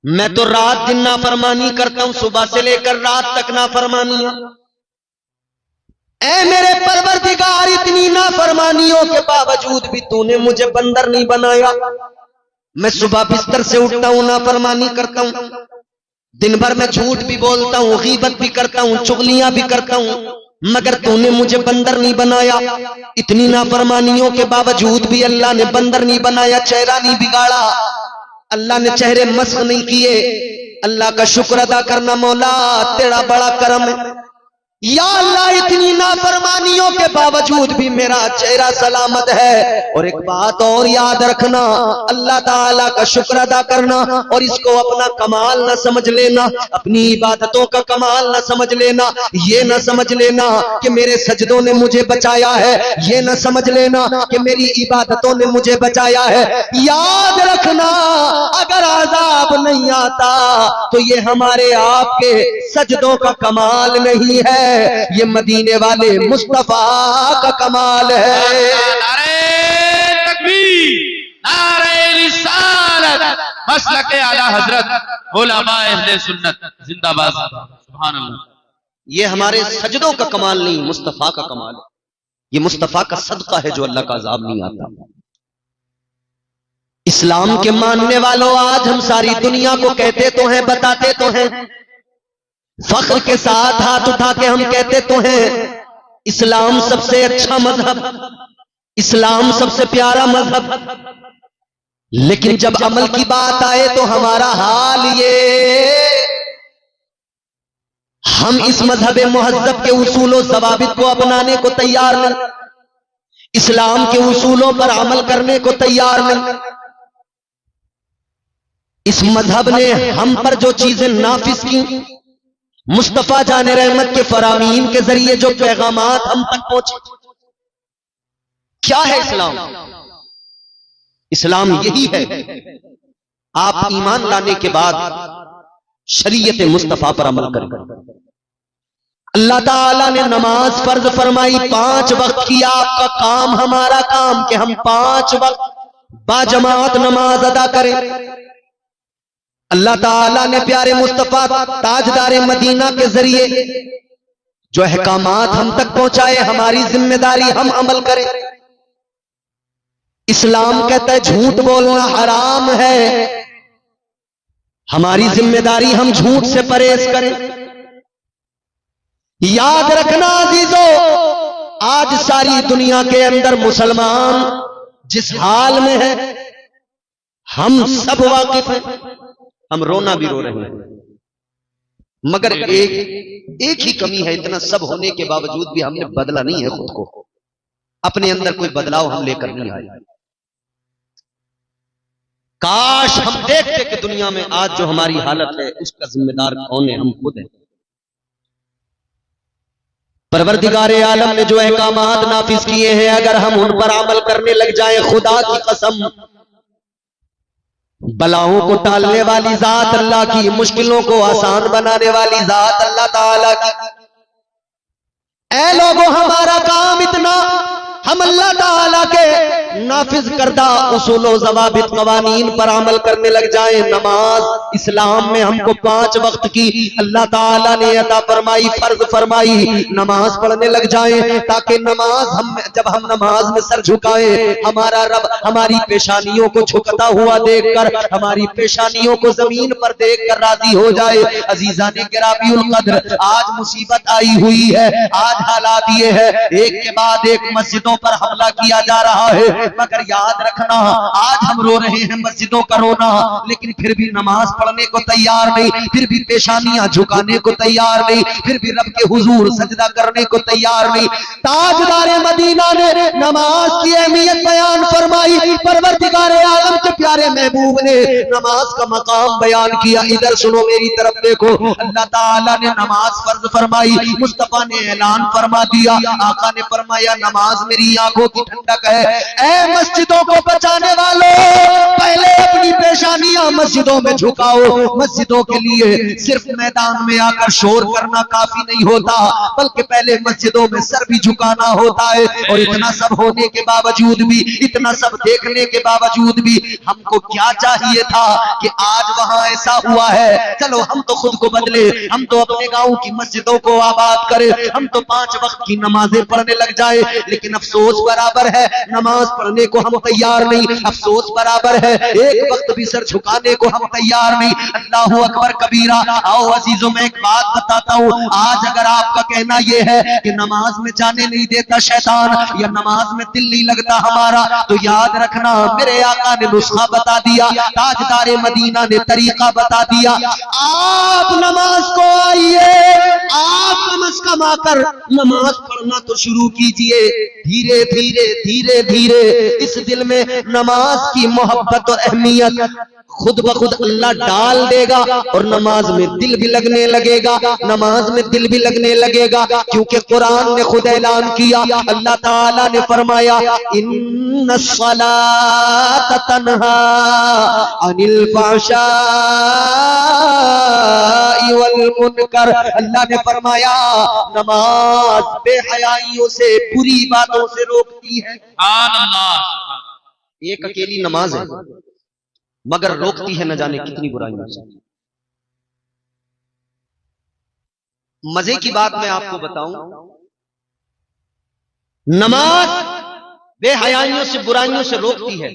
मैं तो रात दिन नाफरमानी करता हूं, सुबह से लेकर रात तक नाफरमानियां। ऐ मेरे परवरदिगार, इतनी नाफरमानियों के बावजूद भी तूने मुझे बंदर नहीं बनाया। मैं सुबह बिस्तर से उठता हूं, नाफरमानी करता हूं, दिन भर मैं झूठ भी बोलता हूं, गीबत भी करता हूं, चुगलियां भी करता हूं, मगर तूने मुझे बंदर नहीं बनाया। इतनी नाफरमानियों के बावजूद भी अल्लाह ने बंदर नहीं बनाया, चेहरा नहीं बिगाड़ा, अल्लाह ने चेहरे मस्ख नहीं किए। अल्लाह का शुक्र अदा करना, मौला तेरा बड़ा करम है। या अल्लाह, इतनी नाफरमानियों के बावजूद भी मेरा चेहरा सलामत है। और एक बात और याद रखना, अल्लाह ताला का शुक्र अदा करना और इसको अपना कमाल न समझ लेना, अपनी इबादतों का कमाल न समझ लेना। ये न समझ लेना कि मेरे सजदों ने मुझे बचाया है, ये न समझ लेना कि मेरी इबादतों ने मुझे बचाया है। याद रखना, अगर अजाब नहीं आता तो ये हमारे आपके सजदों का कमाल नहीं है, ये मदीने वाले मुस्तफा का कमाल है। नारे तकबीर, नारे रिसालत, मसलके आला हजरत उलमाए अहले सुन्नत जिंदाबाद। सुभान अल्लाह। ये हमारे सजदों का कमाल नहीं, मुस्तफा का कमाल है। ये मुस्तफा का सदका है जो अल्लाह का अजाब नहीं आता। इस्लाम के मानने वालों, आज हम सारी दुनिया को कहते तो हैं, बताते तो हैं, फख्र के साथ हाथ उठा के हम कहते तो हैं, इस्लाम सबसे अच्छा मजहब, इस्लाम सबसे प्यारा मजहब, लेकिन जब अमल की बात आए तो हमारा हाल ये, हम इस मजहब मुहज्जब के उसूलों ज़वाबित को अपनाने को तैयार नहीं, इस्लाम के उसूलों पर अमल करने को तैयार नहीं। इस मजहब ने हम पर जो चीजें नाफिज की, मुस्तफा जाने रहमत के फरामीन के जरिए जो पैगामात हम तक पहुंचे, क्या है इस्लाम? इस्लाम यही है, आप ईमान लाने के बाद शरीयत मुस्तफा पर अमल करें। अल्लाह ताला ने नमाज फर्ज फरमाई, 5 वक्त की आपका काम, हमारा काम कि हम 5 वक्त बाजमात नमाज अदा करें। अल्लाह ताला ने प्यारे मुस्तफा ताजदारे मदीना के जरिए जो अहकामात हम तक पहुंचाए, हमारी जिम्मेदारी हम अमल करें। इस्लाम कहता है झूठ बोलना हराम है, हमारी जिम्मेदारी हम झूठ से परहेज करें। याद रखना अजीजों, आज सारी दुनिया के अंदर मुसलमान जिस हाल में है, हम सब वाकिफ हैं, हम रोना भी रो रहे हैं, मगर एक ही कमी है, इतना सब होने के बावजूद भी हमने बदला नहीं है खुद को, अपने अंदर कोई बदलाव हम लेकर नहीं आए। काश हम देखते कि दुनिया में आज जो हमारी हालत है उसका जिम्मेदार कौन है? हम खुद हैं। परवरदिगारे आलम ने जो अहकामात नाफिज किए हैं, अगर हम उन पर अमल करने लग जाए, खुदा की कसम, बलाओं को टालने वाली जात अल्लाह की, मुश्किलों को आसान बनाने वाली जात अल्लाह ताला की। ऐ लोगों, हमारा काम इतना हम अल्लाह ताला के नाफिज करदा उसूल व ज़वाबित कवानीन पर अमल करने लग जाए। नमाज इस्लाम में हमको 5 वक्त की अल्लाह ताला ने अता फरमाई, फर्ज फरमाई, नमाज पढ़ने लग जाए ताकि नमाज जब हम नमाज में सर झुकाए हमारा रब हमारी पेशानियों को झुकता हुआ देखकर, हमारी पेशानियों को जमीन पर देखकर राजी हो जाए। अजीजाने गिरामीउल कद्र, आज मुसीबत आई हुई है, आज हालात ये है, एक के बाद एक मस्जिदों पर हमला किया जा रहा है, मगर याद रखना आज हम रो रहे हैं मस्जिदों का रोना, लेकिन फिर भी नमाज पढ़ने को तैयार नहीं, फिर भी पेशानियां झुकाने को तैयार नहीं, फिर भी रब के हुजूर सजदा करने को तैयार नहीं। ताजदारे मदीना ने नमाज की अहमियत बयान फरमाई, परवरदिगारे आलम के प्यारे महबूब ने नमाज का मकाम बयान किया। इधर सुनो, मेरी तरफ देखो, अल्लाह ताला ने नमाज फर्ज फरमाई, मुस्तफा ने ऐलान फरमा दिया, आका ने फरमाया नमाज मेरी आंखों की ठंडक है। ऐ मस्जिदों को बचाने वालों, पहले अपनी पेशानियां मस्जिदों में झुकाओ। मस्जिदों के लिए सिर्फ मैदान में आकर शोर करना काफी नहीं होता, बल्कि पहले मस्जिदों में सर भी झुकाना होता है। और इतना सब होने के बावजूद भी, इतना सब देखने के बावजूद भी हमको क्या चाहिए था कि आज वहां ऐसा हुआ है। चलो हम तो खुद को बदले, हम तो अपने गांव की मस्जिदों को आबाद करें, हम तो 5 वक्त की नमाजें पढ़ने लग जाए। लेकिन अफसोस बराबर है, नमाज पढ़ने को हम तैयार नहीं, अफसोस बराबर है, एक वक्त भी सर झुकाने को हम तैयार नहीं। अल्लाहु अकबर कबीरा। आओ अजीजों, मैं एक बात बताता हूँ, आज अगर आपका कहना यह है कि नमाज में जाने नहीं देता शैतान या नमाज में दिल नहीं लगता हमारा, तो याद रखना मेरे आका ने नुस्खा बता दिया, ताजदारे मदीना ने तरीका बता दिया। आप नमाज को आइए, आप कम से कम आकर नमाज पढ़ना तो शुरू कीजिए। धीरे धीरे धीरे धीरे इस दिल में नमाज की मोहब्बत और अहमियत खुद ब खुद अल्लाह डाल देगा और नमाज में दिल भी लगने लगेगा, नमाज में दिल भी लगने लगेगा। क्योंकि कुरान ने खुद ऐलान किया, अल्लाह ताला ने फरमाया इन्नस्सलात तन्हा अनिल फ़हशाइ वल मुनकर। अल्लाह ने फरमाया नमाज बेहयाइयों से, बुरी बातों से रोकती है। एक अकेली नमाज है मगर रोकती है न जाने कितनी बुराइयों से। मजे की बात मैं आपको बताऊं, नमाज बेहयाइयों से, बुराइयों से रोकती है,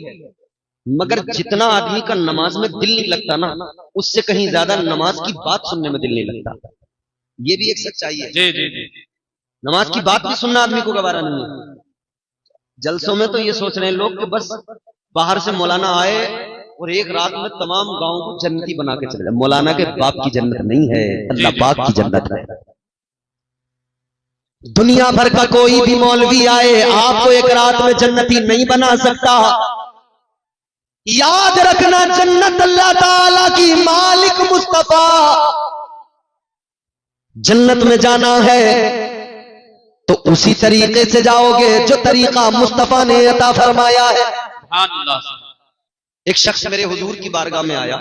मगर जितना आदमी का नमाज में दिल नहीं लगता ना, उससे कहीं ज्यादा नमाज की बात सुनने में दिल नहीं लगता। ये भी एक सच्चाई है। जी जी जी। नमाज की बात भी सुनना आदमी को गवारा नहीं है। जलसों में तो ये सोच रहे हैं लोग कि बस बाहर से मौलाना आए और एक रात में तमाम गांव को जन्नती बना के चले जाए। मौलाना के बाप की जन्नत नहीं है, अल्लाह पाक की जन्नत है। दुनिया भर का कोई भी मौलवी आए, आपको एक रात में जन्नती नहीं बना सकता। याद रखना, जन्नत अल्लाह ताला की, मालिक मुस्तफा। जन्नत में जाना है तो उसी तरीके से जाओगे जो तरीका मुस्तफा ने अता फरमाया है। एक शख्स मेरे हुजूर की बारगाह में आया,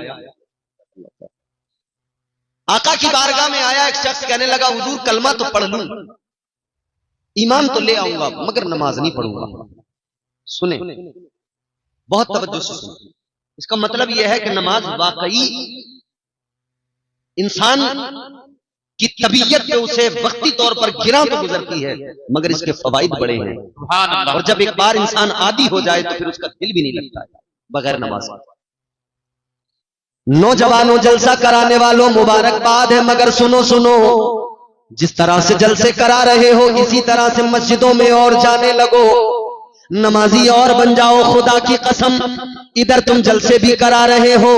आका की बारगाह में आया। एक शख्स कहने लगा, हुजूर कलमा तो पढ़ लूं, ईमान तो ले आऊंगा, मगर नमाज नहीं पढ़ूंगा। सुने, बहुत तवज्जो से सुने। इसका मतलब यह है कि नमाज वाकई इंसान की तबीयत पे उसे वक्ती तौर पर गिरा तो गुजरती है, मगर इसके फवाइद बड़े हैं। और जब एक बार इंसान आदी हो जाए तो फिर उसका दिल भी नहीं लगता है बगैर नमाज। नौजवानों, जलसा कराने वालों, मुबारकबाद है, मगर सुनो सुनो, जिस तरह से जलसे करा रहे हो इसी तरह से मस्जिदों में और जाने लगो, नमाजी और बन जाओ। खुदा की कसम, इधर तुम जलसे भी करा रहे हो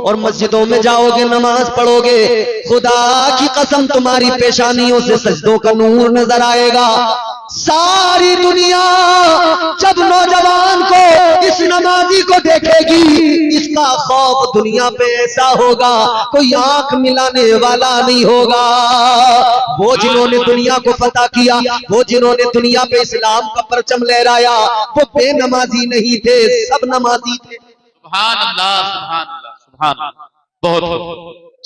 और मस्जिदों में जाओगे, नमाज पढ़ोगे, खुदा की कसम तुम्हारी पेशानियों से सजदों का नूर नजर आएगा। सारी दुनिया जब नौजवान को, इस नमाजी को देखेगी, इसका खौफ दुनिया पे ऐसा होगा कोई आंख मिलाने वाला नहीं होगा। वो जिन्होंने दुनिया को फतह किया, वो जिन्होंने दुनिया पे इस्लाम का परचम लहराया, वो बेनमाजी नहीं थे, सब नमाजी थे। सुभान अल्लाह, सुभान अल्लाह, सुभान अल्लाह। बहुत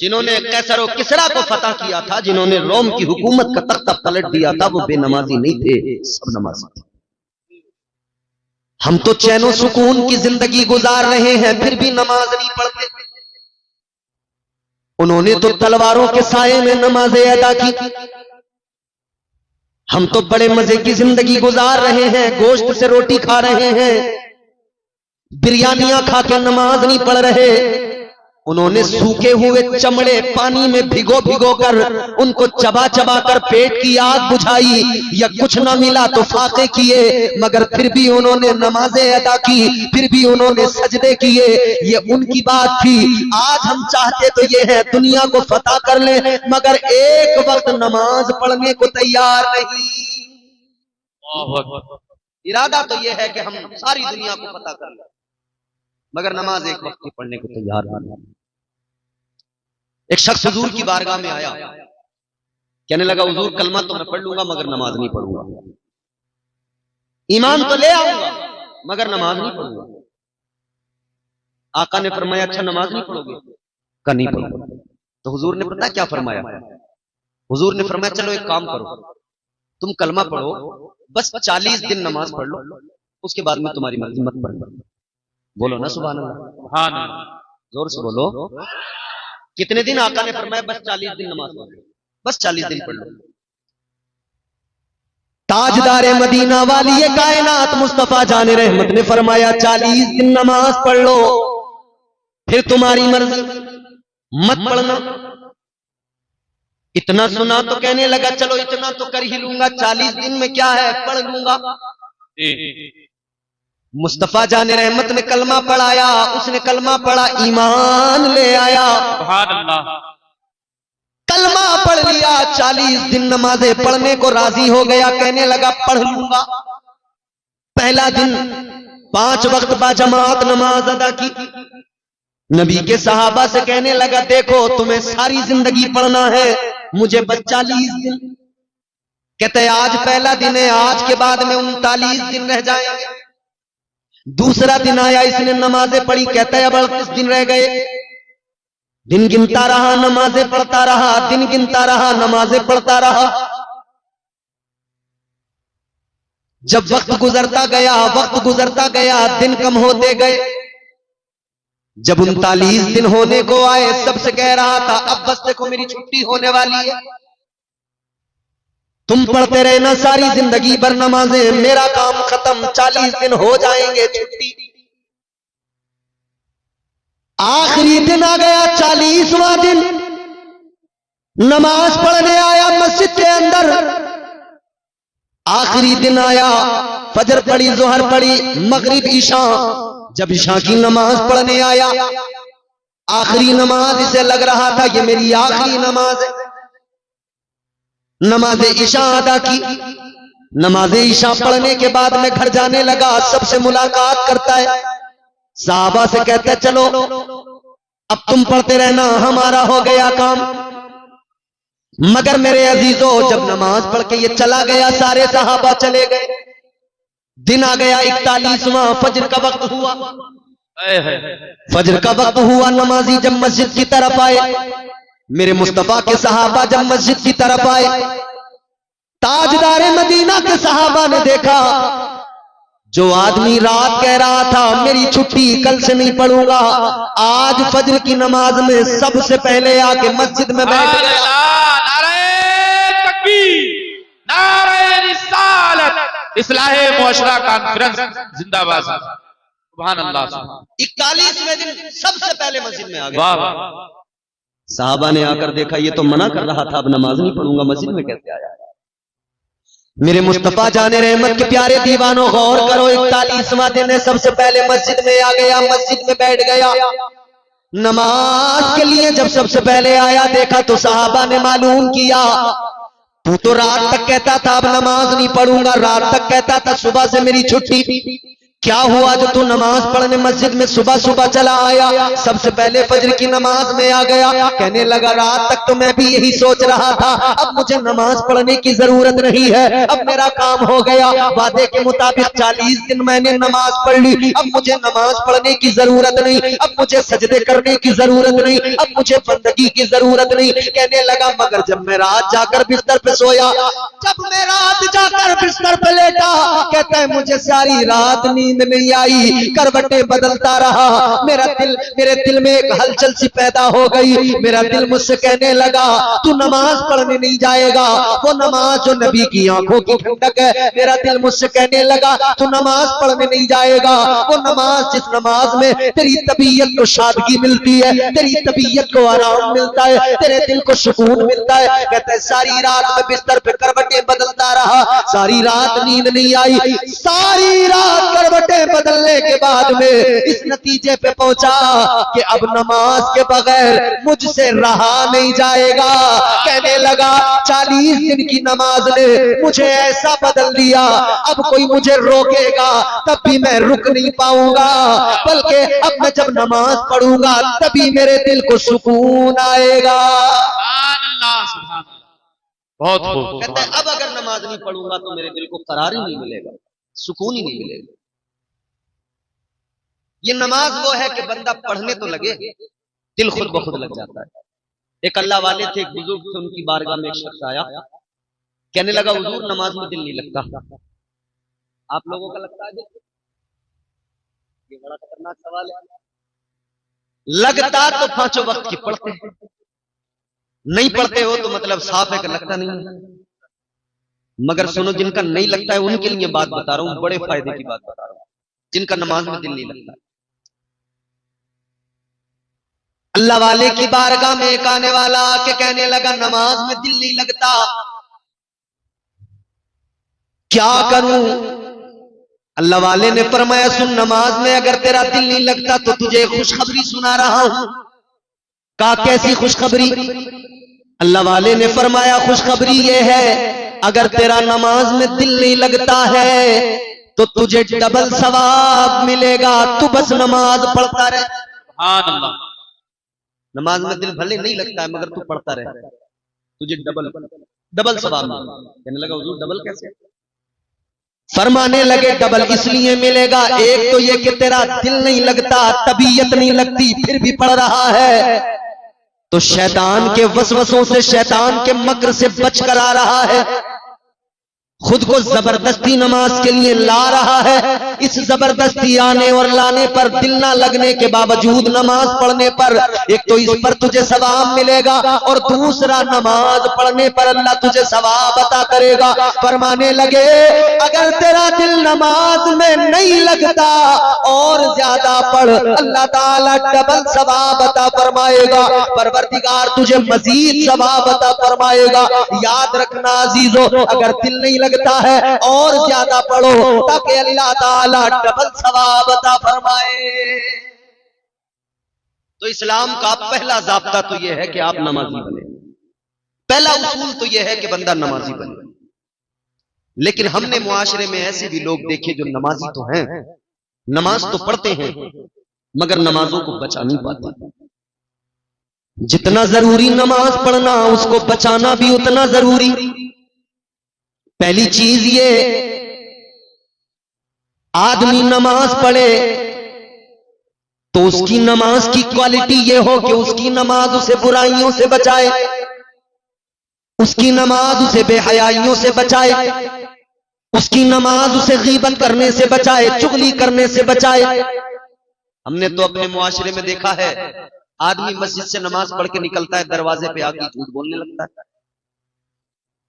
जिन्होंने कैसर और किसरा को फतह किया था, जिन्होंने रोम की हुकूमत का तख्ता पलट दिया था, वो बेनमाजी नहीं थे, सब नमाजी थे। हम तो चैनो सुकून की जिंदगी गुजार रहे हैं फिर भी नमाज नहीं पढ़ते। उन्होंने तो तलवारों के साये में नमाजें अदा की, हम तो बड़े मजे की जिंदगी गुजार रहे हैं, गोश्त से रोटी खा रहे हैं, बिरयानियां खा के नमाज नहीं पढ़ रहे। उन्होंने सूखे हुए चमड़े पानी में भिगो भिगो कर उनको चबा चबा कर पेट की आग बुझाई, या कुछ ना मिला तो फाके किए, मगर फिर भी उन्होंने नमाजें अदा की, फिर भी उन्होंने सजदे किए। ये उनकी बात थी। आज हम चाहते तो ये है दुनिया को फतह कर ले, मगर एक वक्त नमाज पढ़ने को तैयार नहीं। इरादा तो ये है कि हम सारी दुनिया को फतह कर ले, मगर नमाज एक वक्त की पढ़ने को तैयार नहीं। एक शख्स हुजूर की बारगाह में आया, कहने लगा हुजूर कलमा तो मैं पढ़ लूंगा मगर नमाज नहीं पढ़ूंगा, ईमान तो ले आऊंगा मगर नमाज नहीं पढ़ूंगा। आका ने फरमाया अच्छा नमाज नहीं पढ़ोगे? कहा नहीं पढ़ूंगा। तो हुजूर ने पता क्या फरमाया? हुजूर ने फरमाया चलो एक काम करो, तुम कलमा पढ़ो, बस 40 दिन नमाज पढ़ लो, उसके बाद में तुम्हारी मर्जी, मत पढ़ो। बोलो ना सुभान अल्लाह, जोर से बोलो। कितने दिन? आका ने फरमाया बस 40 दिन नमाज पढ़ लो, बस 40 दिन पढ़ लो। ताजदारे मदीना वाली ये कायनात मुस्तफा जाने रहमत ने फरमाया 40 दिन नमाज पढ़ लो, फिर तुम्हारी मर्जी, मत पढ़ना। इतना सुना तो कहने लगा चलो इतना तो कर ही लूंगा, 40 दिन में क्या है, पढ़ लूंगा। मुस्तफा जाने रहमत ने कलमा पढ़ाया, उसने कलमा पढ़ा, ईमान ले आया, कलमा पढ़ लिया, 40 दिन नमाजें पढ़ने को राजी हो गया, कहने लगा पढ़ लूंगा। पहला दिन 5 वक्त बाजमात नमाज अदा की। नबी के सहाबा से कहने लगा देखो तुम्हें सारी जिंदगी पढ़ना है, मुझे बस 40 दिन। कहते आज पहला दिन है, आज के बाद में 39 दिन रह जाएंगे। दूसरा दिन आया, इसने नमाजें पढ़ी, कहता है अब 38 दिन रह गए। दिन गिनता रहा, नमाजें पढ़ता रहा, दिन गिनता रहा, नमाजें पढ़ता रहा। जब वक्त गुजरता गया, वक्त गुजरता गया, दिन कम होते गए। जब 39 दिन होने को आए, सबसे कह रहा था अब बस देखो मेरी छुट्टी होने वाली है, तुम पढ़ते रहना सारी जिंदगी भर नमाजें, मेरा काम खत्म, 40 दिन हो जाएंगे, छुट्टी। आखिरी दिन आ गया, 40वां दिन, नमाज पढ़ने आया मस्जिद के अंदर। आखिरी दिन आया, फजर पढ़ी, जोहर पढ़ी, मगरिब, ईशा। जब ईशा की नमाज पढ़ने आया, आखिरी नमाज, इसे लग रहा था ये मेरी आखिरी नमाज है। नमाज ईशा अदा की। नमाज ईशा पढ़ने के बाद में घर जाने लगा, सबसे मुलाकात करता है, साहबा से कहता है चलो अब तुम पढ़ते रहना, हमारा हो गया काम। मगर मेरे अजीजों, जब नमाज पढ़ के ये चला गया, सारे साहबा चले गए। दिन आ गया 41वां, फजर का वक्त हुआ। फजर का वक्त हुआ, नमाजी जब मस्जिद की तरफ आए, मेरे मुस्तफा के सहाबा जब मस्जिद की तरफ आए, ताजदारे मदीना के सहाबा ने देखा जो आदमी रात कह रहा था मेरी छुट्टी, कल से नहीं पढ़ूंगा, आज फजर की नमाज में सबसे पहले आके मस्जिद में बैठ गया। नारे तकबीर, नारे रिसालत, इस्लाहे मुआशरा कॉन्फ्रेंस जिंदाबाद, सुभान अल्लाह। 41वें दिन सबसे पहले मस्जिद में आ गया। वाह। साहबा ने आकर देखा ये तो मना कर रहा था अब नमाज नहीं पढ़ूंगा, मस्जिद में कैसे आया? मेरे मुस्तफा जाने रहमत के प्यारे दीवानों, गौर करो, 41वां दिन है, सबसे पहले मस्जिद में आ गया, मस्जिद में बैठ गया। नमाज के लिए जब सबसे पहले आया, देखा तो साहबा ने मालूम किया तू तो रात तक कहता था अब नमाज नहीं पढ़ूंगा, रात तक कहता था सुबह से मेरी छुट्टी, क्या हुआ जो तू नमाज पढ़ने मस्जिद में सुबह सुबह चला आया, सबसे पहले फजर की नमाज में आ गया? कहने लगा रात तक तो मैं भी यही सोच रहा था, अब मुझे नमाज पढ़ने की जरूरत नहीं है, अब मेरा काम हो गया, वादे के मुताबिक 40 दिन मैंने नमाज पढ़ ली, अब मुझे नमाज पढ़ने की जरूरत नहीं, अब मुझे सजदे करने की जरूरत नहीं, अब मुझे बंदगी की जरूरत नहीं। कहने लगा मगर जब मैं रात जाकर बिस्तर पे सोया, जब मैं रात जाकर बिस्तर पे लेटा, कहता है मुझे सारी रात नींद नींद नहीं आई, करवटें बदलता रहा। मेरे दिल में एक हलचल सी पैदा हो गई। मेरा दिल मुझसे कहने लगा तू नमाज पढ़ने नहीं जाएगा, वो नमाज जो नबी की आंखों की ठंडक है। मेरा दिल मुझसे कहने लगा तू नमाज पढ़ने नहीं जाएगा, वो नमाज जिस नमाज में तेरी तबीयत को शादगी मिलती है, तेरी तबीयत को आराम मिलता है, तेरे दिल को सुकून मिलता है। कहता है सारी रात मैं बिस्तर पे करवटें बदलता रहा, सारी रात नींद नहीं आई। सारी रात करवटें बदलने के बाद में इस नतीजे पे पहुंचा कि अब नमाज के बगैर मुझसे रहा नहीं जाएगा। कहने लगा 40 दिन की नमाज ने मुझे ऐसा बदल दिया, अब कोई मुझे रोकेगा तब भी मैं रुक नहीं पाऊंगा, बल्कि अब मैं जब नमाज पढ़ूंगा तभी मेरे दिल को सुकून आएगा। बहुत खूब। कहते हैं अब अगर नमाज नहीं पढ़ूंगा तो मेरे दिल को करार ही नहीं मिलेगा, सुकून ही नहीं मिलेगा। ये नमाज वो है कि बंदा पढ़ने तो लगे, दिल खुद ब खुद लग जाता है। एक अल्लाह वाले थे, एक बुजुर्ग से उनकी बारगाह में एक शख्स आया, कहने लगा हुजूर नमाज में दिल नहीं लगता। आप लोगों का लगता है दिल? ये बड़ा खतरनाक सवाल है। लगता तो 5 वक्त की पढ़ते हैं, नहीं पढ़ते हो तो मतलब साफ है कि लगता नहीं है। मगर सुनो, जिनका नहीं लगता है उनके लिए बात बता रहा हूं, बड़े फायदे की बात बता रहा हूं, जिनका नमाज में दिल नहीं लगता। अल्लाह वाले की बारगाह में एक आने वाला आके कहने लगा नमाज में दिल नहीं लगता, क्या करूं? अल्लाह वाले ने फरमाया सुन, नमाज में अगर तेरा दिल नहीं लगता तो तुझे खुशखबरी सुना रहा हूं। कहा कैसी खुशखबरी? अल्लाह वाले ने फरमाया खुशखबरी ये है अगर तेरा नमाज में दिल नहीं लगता है तो तुझे डबल सवाब मिलेगा, तू बस नमाज पढ़ता रहे। सुभान अल्लाह। नमाज में दिल भले नहीं लगता है मगर तू पढ़ता रहे, तुझे डबल सवाब मिलेगा। कहने लगा हुजूर डबल कैसे? फरमाने लगे डबल इसलिए मिलेगा, एक तो ये कि तेरा दिल नहीं लगता, तबीयत नहीं लगती, फिर भी पढ़ रहा है तो शैतान के वसवसों से, शैतान के मक्र से बच कर आ रहा है, खुद को जबरदस्ती नमाज के लिए ला रहा है। इस जबरदस्ती आने और लाने पर, दिल ना लगने के बावजूद नमाज पढ़ने पर एक तो इस पर तुझे सवाब मिलेगा और दूसरा नमाज पढ़ने पर अल्लाह तुझे सवाब अता करेगा। फरमाने लगे अगर तेरा दिल नमाज में नहीं लगता और ज्यादा पढ़, अल्लाह ताला डबल सवाब अता फरमाएगा, परवरदिगार तुझे मजीद सवाब अता फरमाएगा। याद रखना अजीजों, अगर दिल नहीं लगता है और ज्यादा पढ़ो ताकि अल्लाह ताला डबल सवाब अता फरमाए। तो इस्लाम का पहला ज़ाब्ता तो यह है कि आप नमाजी बने, पहला उसूल तो यह है कि बंदा नमाजी बने। लेकिन हमने मुआशरे में ऐसे भी लोग देखे जो नमाजी तो हैं, नमाज तो पढ़ते हैं मगर नमाजों को बचा नहीं पाते। जितना जरूरी नमाज पढ़ना उसको बचाना भी उतना जरूरी। पहली चीज ये, आदमी नमाज पढ़े तो उसकी नमाज की क्वालिटी ये हो कि उसकी नमाज उसे बुराइयों से बचाए, उसकी नमाज उसे बेहयाइयों से बचाए, उसकी नमाज उसे गीबत करने से बचाए, चुगली करने से बचाए। हमने तो अपने मुआशरे में देखा है, आदमी मस्जिद से नमाज पढ़ के निकलता है, दरवाजे पे आके झूठ बोलने लगता है।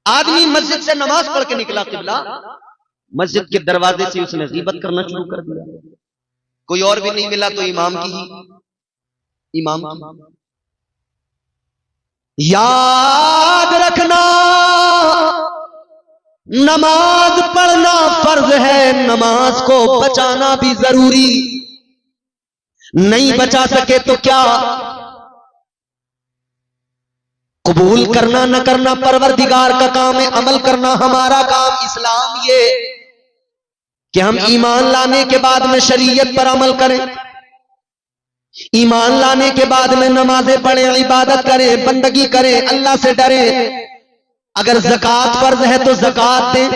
आदमी मस्जिद से नमाज पढ़ के निकला, किबला मस्जिद के दरवाजे से उसने गीबत करना शुरू कर दिया। कोई और भी नहीं मिला तो इमाम की। याद रखना नमाज पढ़ना फर्ज है, नमाज को बचाना भी जरूरी। नहीं बचा सके तो क्या, कबूल करना न करना परवरदिगार का काम है, अमल करना हमारा काम। इस्लाम ये कि हम ईमान लाने के बाद में शरीयत पर अमल करें, ईमान लाने के बाद में नमाजें पढ़ें, इबादत करें, बंदगी करें, अल्लाह से डरें। अगर ज़कात फर्ज है तो ज़कात दें,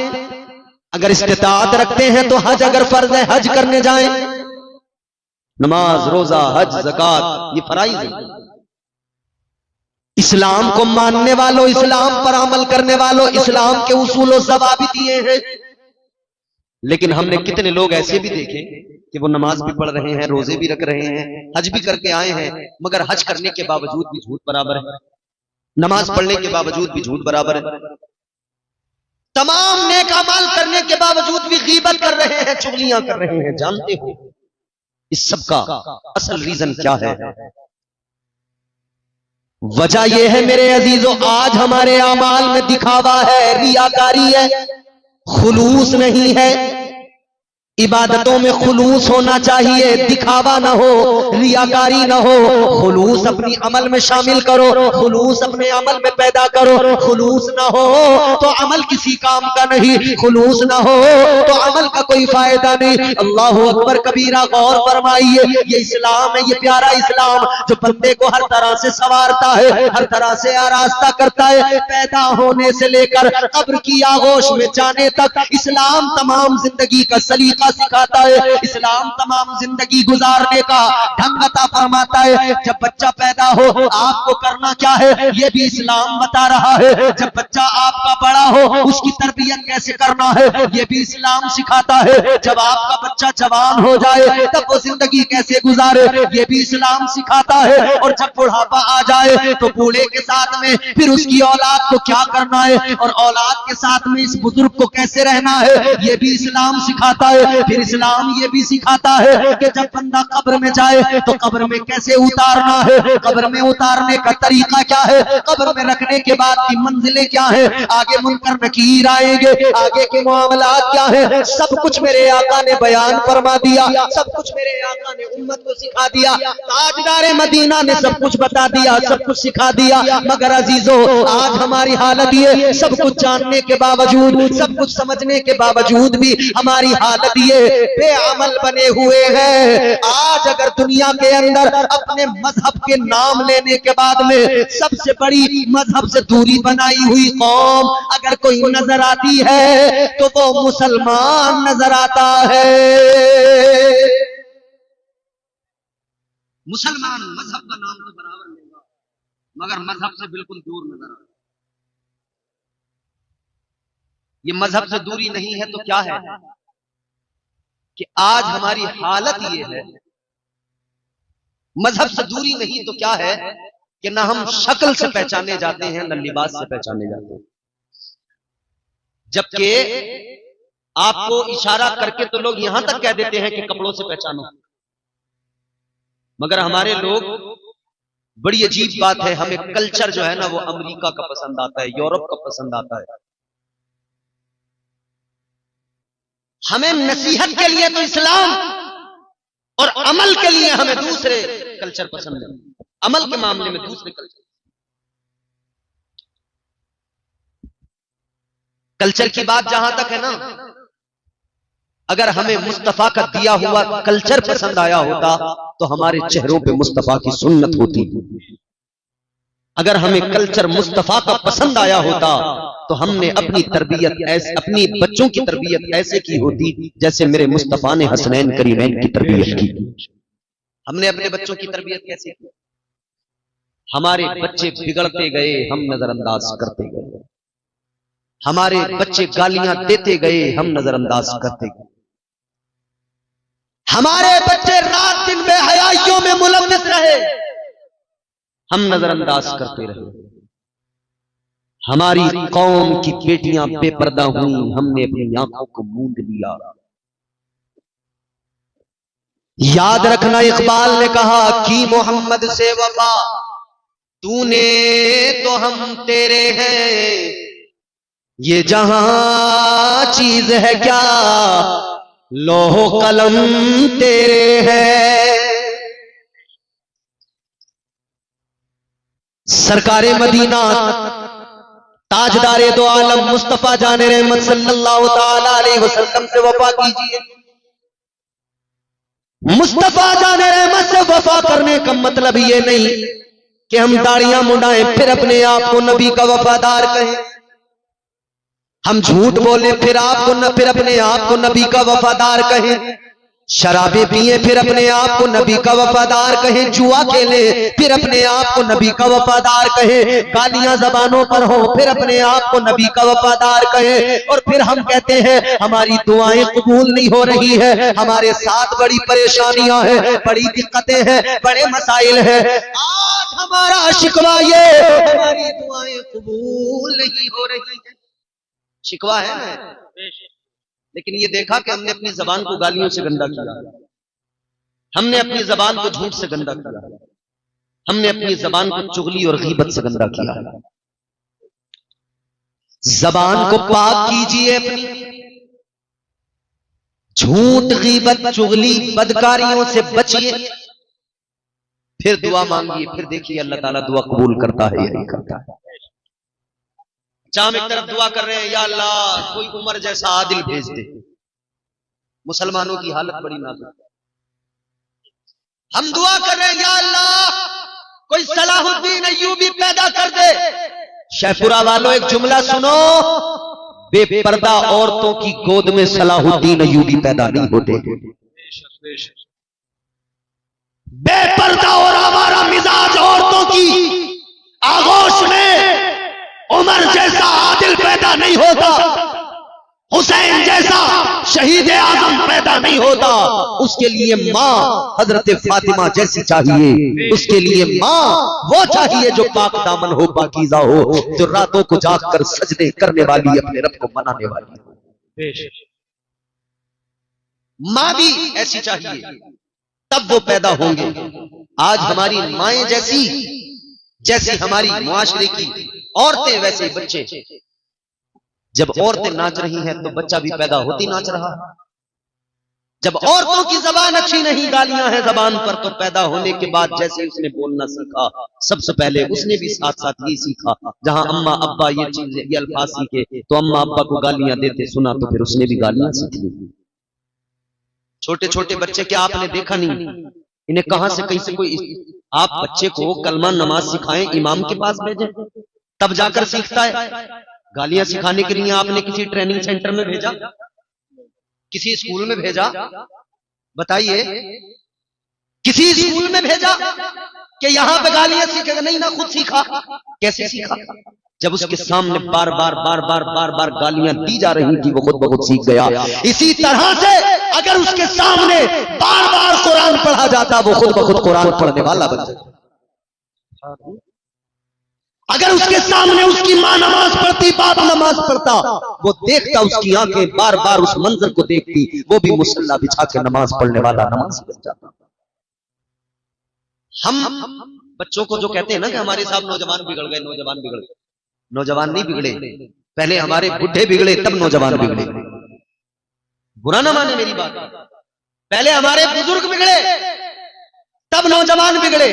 अगर इस्तिताअत रखते हैं तो हज अगर फर्ज है हज करने जाएं। नमाज, रोजा, हज, ज़कात ये फराइज है। इस्लाम को मानने वालों, इस्लाम पर अमल करने वालों, इस्लाम के उसूल और ज़वाबित दिए हैं। लेकिन हमने कितने लोग ऐसे भी देखे कि वो नमाज भी पढ़ रहे हैं, रोजे भी रख रहे हैं, हज भी करके आए हैं, मगर हज करने के बावजूद भी झूठ बराबर है, नमाज पढ़ने के बावजूद भी झूठ बराबर है, तमाम नेक अमाल करने के बावजूद भी गीबत कर रहे हैं, चुगलियां कर रहे हैं। जानते हो इस सब का असल रीजन क्या है? वजह यह है मेरे अजीजों, आज हमारे अमाल में दिखावा है, रियाकारी है, खुलूस नहीं है। इबादतों में खुलूस होना चाहिए, दिखावा ना हो, रियाकारी ना हो। खुलूस अपनी अमल में शामिल करो, खुलूस अपने अमल में पैदा करो। खुलूस ना हो तो अमल किसी काम का नहीं, खुलूस ना हो तो अमल का कोई फायदा नहीं। अल्लाह अकबर कबीरा, गौर फरमाइए, ये इस्लाम है, ये प्यारा इस्लाम जो बंदे को हर तरह से संवारता है, हर तरह से आरास्ता करता है। पैदा होने से लेकर कब्र की आगोश में जाने तक इस्लाम तमाम जिंदगी का सलीका सिखाता है, इस्लाम तमाम जिंदगी गुजारने का ढंग अता फरमाता है। जब बच्चा पैदा हो आपको करना क्या है ये भी इस्लाम बता रहा है। जब बच्चा आपका बड़ा हो उसकी तरबियत कैसे करना है ये भी इस्लाम सिखाता है। जब आपका बच्चा जवान हो जाए तब वो जिंदगी कैसे गुजारे ये भी इस्लाम सिखाता है। और जब बुढ़ापा आ जाए तो बूढ़े के साथ में फिर उसकी औलाद को क्या करना है और औलाद के साथ में इस बुजुर्ग को कैसे रहना है ये भी इस्लाम सिखाता है। फिर इस्लाम ये भी सिखाता है कि जब बंदा कब्र में जाए तो कब्र में कैसे उतारना है, कब्र में उतारने का तरीका क्या है, कब्र में रखने के बाद की मंजिलें क्या है, आगे मुनकर नकीर आएंगे, आगे के मामलात क्या है, सब कुछ मेरे आका ने बयान फरमा दिया, सब कुछ मेरे आका ने उम्मत को सिखा दिया। ताजदार मदीना ने सब कुछ बता दिया, सब कुछ सिखा दिया। मगर अजीजों आज हमारी हालत ये, सब कुछ जानने के बावजूद, सब कुछ समझने के बावजूद भी हमारी हालत ये बेअमल बने हुए हैं। आज अगर दुनिया के अंदर अपने मजहब के नाम लेने के बाद में सबसे बड़ी मजहब से दूरी बनाई हुई कौम अगर कोई नजर आती है तो वो मुसलमान नजर आता है। मुसलमान मजहब का नाम तो बराबर लेगा मगर मजहब से बिल्कुल दूर नजर आता है। ये मजहब से दूरी नहीं है तो क्या है कि आज हमारी हालत ये है। मजहब से दूरी नहीं तो क्या है कि ना हम शक्ल से पहचाने जाते हैं ना लिबास से पहचाने जाते हैं। जबकि आपको इशारा करके तो लोग यहां तक कह देते हैं कि कपड़ों से पहचानो, मगर हमारे लोग, बड़ी अजीब बात है, हमें कल्चर जो है ना वो अमेरिका का पसंद आता है, यूरोप का पसंद आता है। हमें नसीहत के लिए तो इस्लाम और अमल के लिए हमें दूसरे कल्चर पसंद है। अमल के मामले में दूसरे कल्चर की बात जहां तक है ना, अगर हमें मुस्तफा का दिया हुआ कल्चर पसंद आया होता तो हमारे चेहरों पे मुस्तफा की सुन्नत होती। अगर हमें कल्चर मुस्तफा का पसंद आया होता तो हमने अपनी तरबियत ऐसे, अपनी बच्चों की तरबियत ऐसे की होती जैसे मेरे मुस्तफा ने हसनैन करीमैन की तरबियत की। हमने अपने बच्चों की तरबियत कैसे की? हमारे बच्चे बिगड़ते गए, हम नजरअंदाज करते गए। हमारे बच्चे गालियां देते गए, हम नजरअंदाज करते गए। हमारे बच्चे रात दिन बेहयाइयों में मुलव्विस रहे, हम नजरअंदाज करते रहे। हमारी कौम की बेटियां बेपर्दा हुई, हमने अपनी आंखों को मूंद लिया। याद रखना, इकबाल ने कहा कि मोहम्मद से वफा तूने तो हम तेरे हैं, ये जहां चीज है क्या लोहो कलम तेरे हैं। सरकारे मदीना ताजदारे दो आलम मुस्तफा जाने रहमत सल्लल्लाहु ताला अलैहि वसल्लम से वफा कीजिए। मुस्तफा जाने रहमत से वफा करने का मतलब ये नहीं कि हम दाढ़ियां मुंडाएं फिर अपने आप को नबी का वफादार कहें, हम झूठ बोले फिर अपने आप को नबी का वफादार कहें। शराबे पिए फिर अपने आप को नबी का वफादार कहे, जुआ खेले फिर अपने आप को नबी का वफादार कहे, गालियां जबानों पर हो फिर अपने आप को नबी का वफादार कहे, और फिर हम कहते हैं हमारी दुआएं कबूल नहीं हो रही है, हमारे साथ बड़ी परेशानियां हैं, बड़ी दिक्कतें हैं, बड़े मसाइल हैं। आज हमारा शिकवा ये हमारी दुआएं कबूल नहीं हो रही है, शिकवा है ना। लेकिन ये देखा कि हमने अपनी जबान को गालियों से गंदा किया, हमने अपनी जबान को झूठ से गंदा किया, हमने अपनी जबान को चुगली और गीबत से गंदा किया। जबान को पाक कीजिए अपनी, झूठ गीबत चुगली बदकारियों से बचिए, फिर दुआ मांगिए, फिर देखिए अल्लाह ताला दुआ कबूल करता है या नहीं करता है। हम एक तरफ दुआ कर रहे हैं, या अल्लाह कोई उमर जैसा आदिल भेज दे। मुसलमानों की हालत बड़ी नाजुक है। हम दुआ कर रहे हैं, या अल्लाह कोई सलाहुद्दीन अय्यूबी पैदा कर दे। शेखपुरा वालों एक जुमला सुनो, बेपर्दा औरतों की गोद में सलाहुद्दीन अय्यूबी पैदा नहीं होते। बेपर्दा और आवारा मिजाज औरतों की आगोश में उमर जैसा आदिल पैदा नहीं होता, हुसैन जैसा शहीद आजम पैदा नहीं होता। उसके लिए माँ हजरत फातिमा जैसी चाहिए, उसके लिए माँ वो चाहिए जो पाक दामन हो, पाकीज़ा हो, जो रातों को जागकर सजदे करने वाली, अपने रब को मनाने वाली हो। माँ भी ऐसी चाहिए, तब वो पैदा होंगे। आज हमारी माएं जैसी हमारी मुआशरे की औरतें वैसे बच्चे। जब औरतें नाच रही हैं तो बच्चा भी पैदा होती नाच रहा। जब औरतों की जबान अच्छी नहीं, गालियां हैं जबान पर, तो पैदा होने के बाद जैसे उसने बोलना सीखा, सबसे पहले उसने भी साथ साथ ये सीखा। जहां अम्मा अब्बा ये चीज ये अल्फाज सीखे तो अम्मा अब्बा को गालियां देते सुना तो फिर उसने भी गालियां सीख ली। छोटे छोटे बच्चे क्या आपने देखा नहीं, इन्हें कहां से कहीं से कोई, आप बच्चे को कलमा नमाज सिखाएं, इमाम के पास भेजें, तब जाकर सीखता है। गालियां सिखाने के लिए आपने किसी ट्रेनिंग सेंटर में भेजा, किसी स्कूल में भेजा? बताइए, किसी स्कूल में भेजा कि यहां पे गालियां सीखेगा? नहीं ना, खुद सीखा। कैसे सीखा? जब उसके सामने बार बार गालियां दी जा रही थी, वो खुद ब खुद सीख गया। इसी तरह से अगर उसके सामने बार बार कुरान पढ़ा जाता, वो खुद ब खुद कुरान पढ़ने वाला बन जाता। अगर उसके सामने उसकी मां नमाज पढ़ती, बाप नमाज पढ़ता, वो देखता, उसकी आंखें बार बार उस मंजर को देखती, वो भी मुसल्ला बिछा के नमाज पढ़ने वाला नमाज बन जाता। हम बच्चों को जो कहते हैं ना कि हमारे साथ नौजवान बिगड़ गए, नौजवान बिगड़ गए, नौजवान नहीं बिगड़े, पहले हमारे बुढ़े बिगड़े तब नौजवान बिगड़े। बुरा ना माने मेरी बात, पहले हमारे बुजुर्ग बिगड़े तब नौजवान बिगड़े,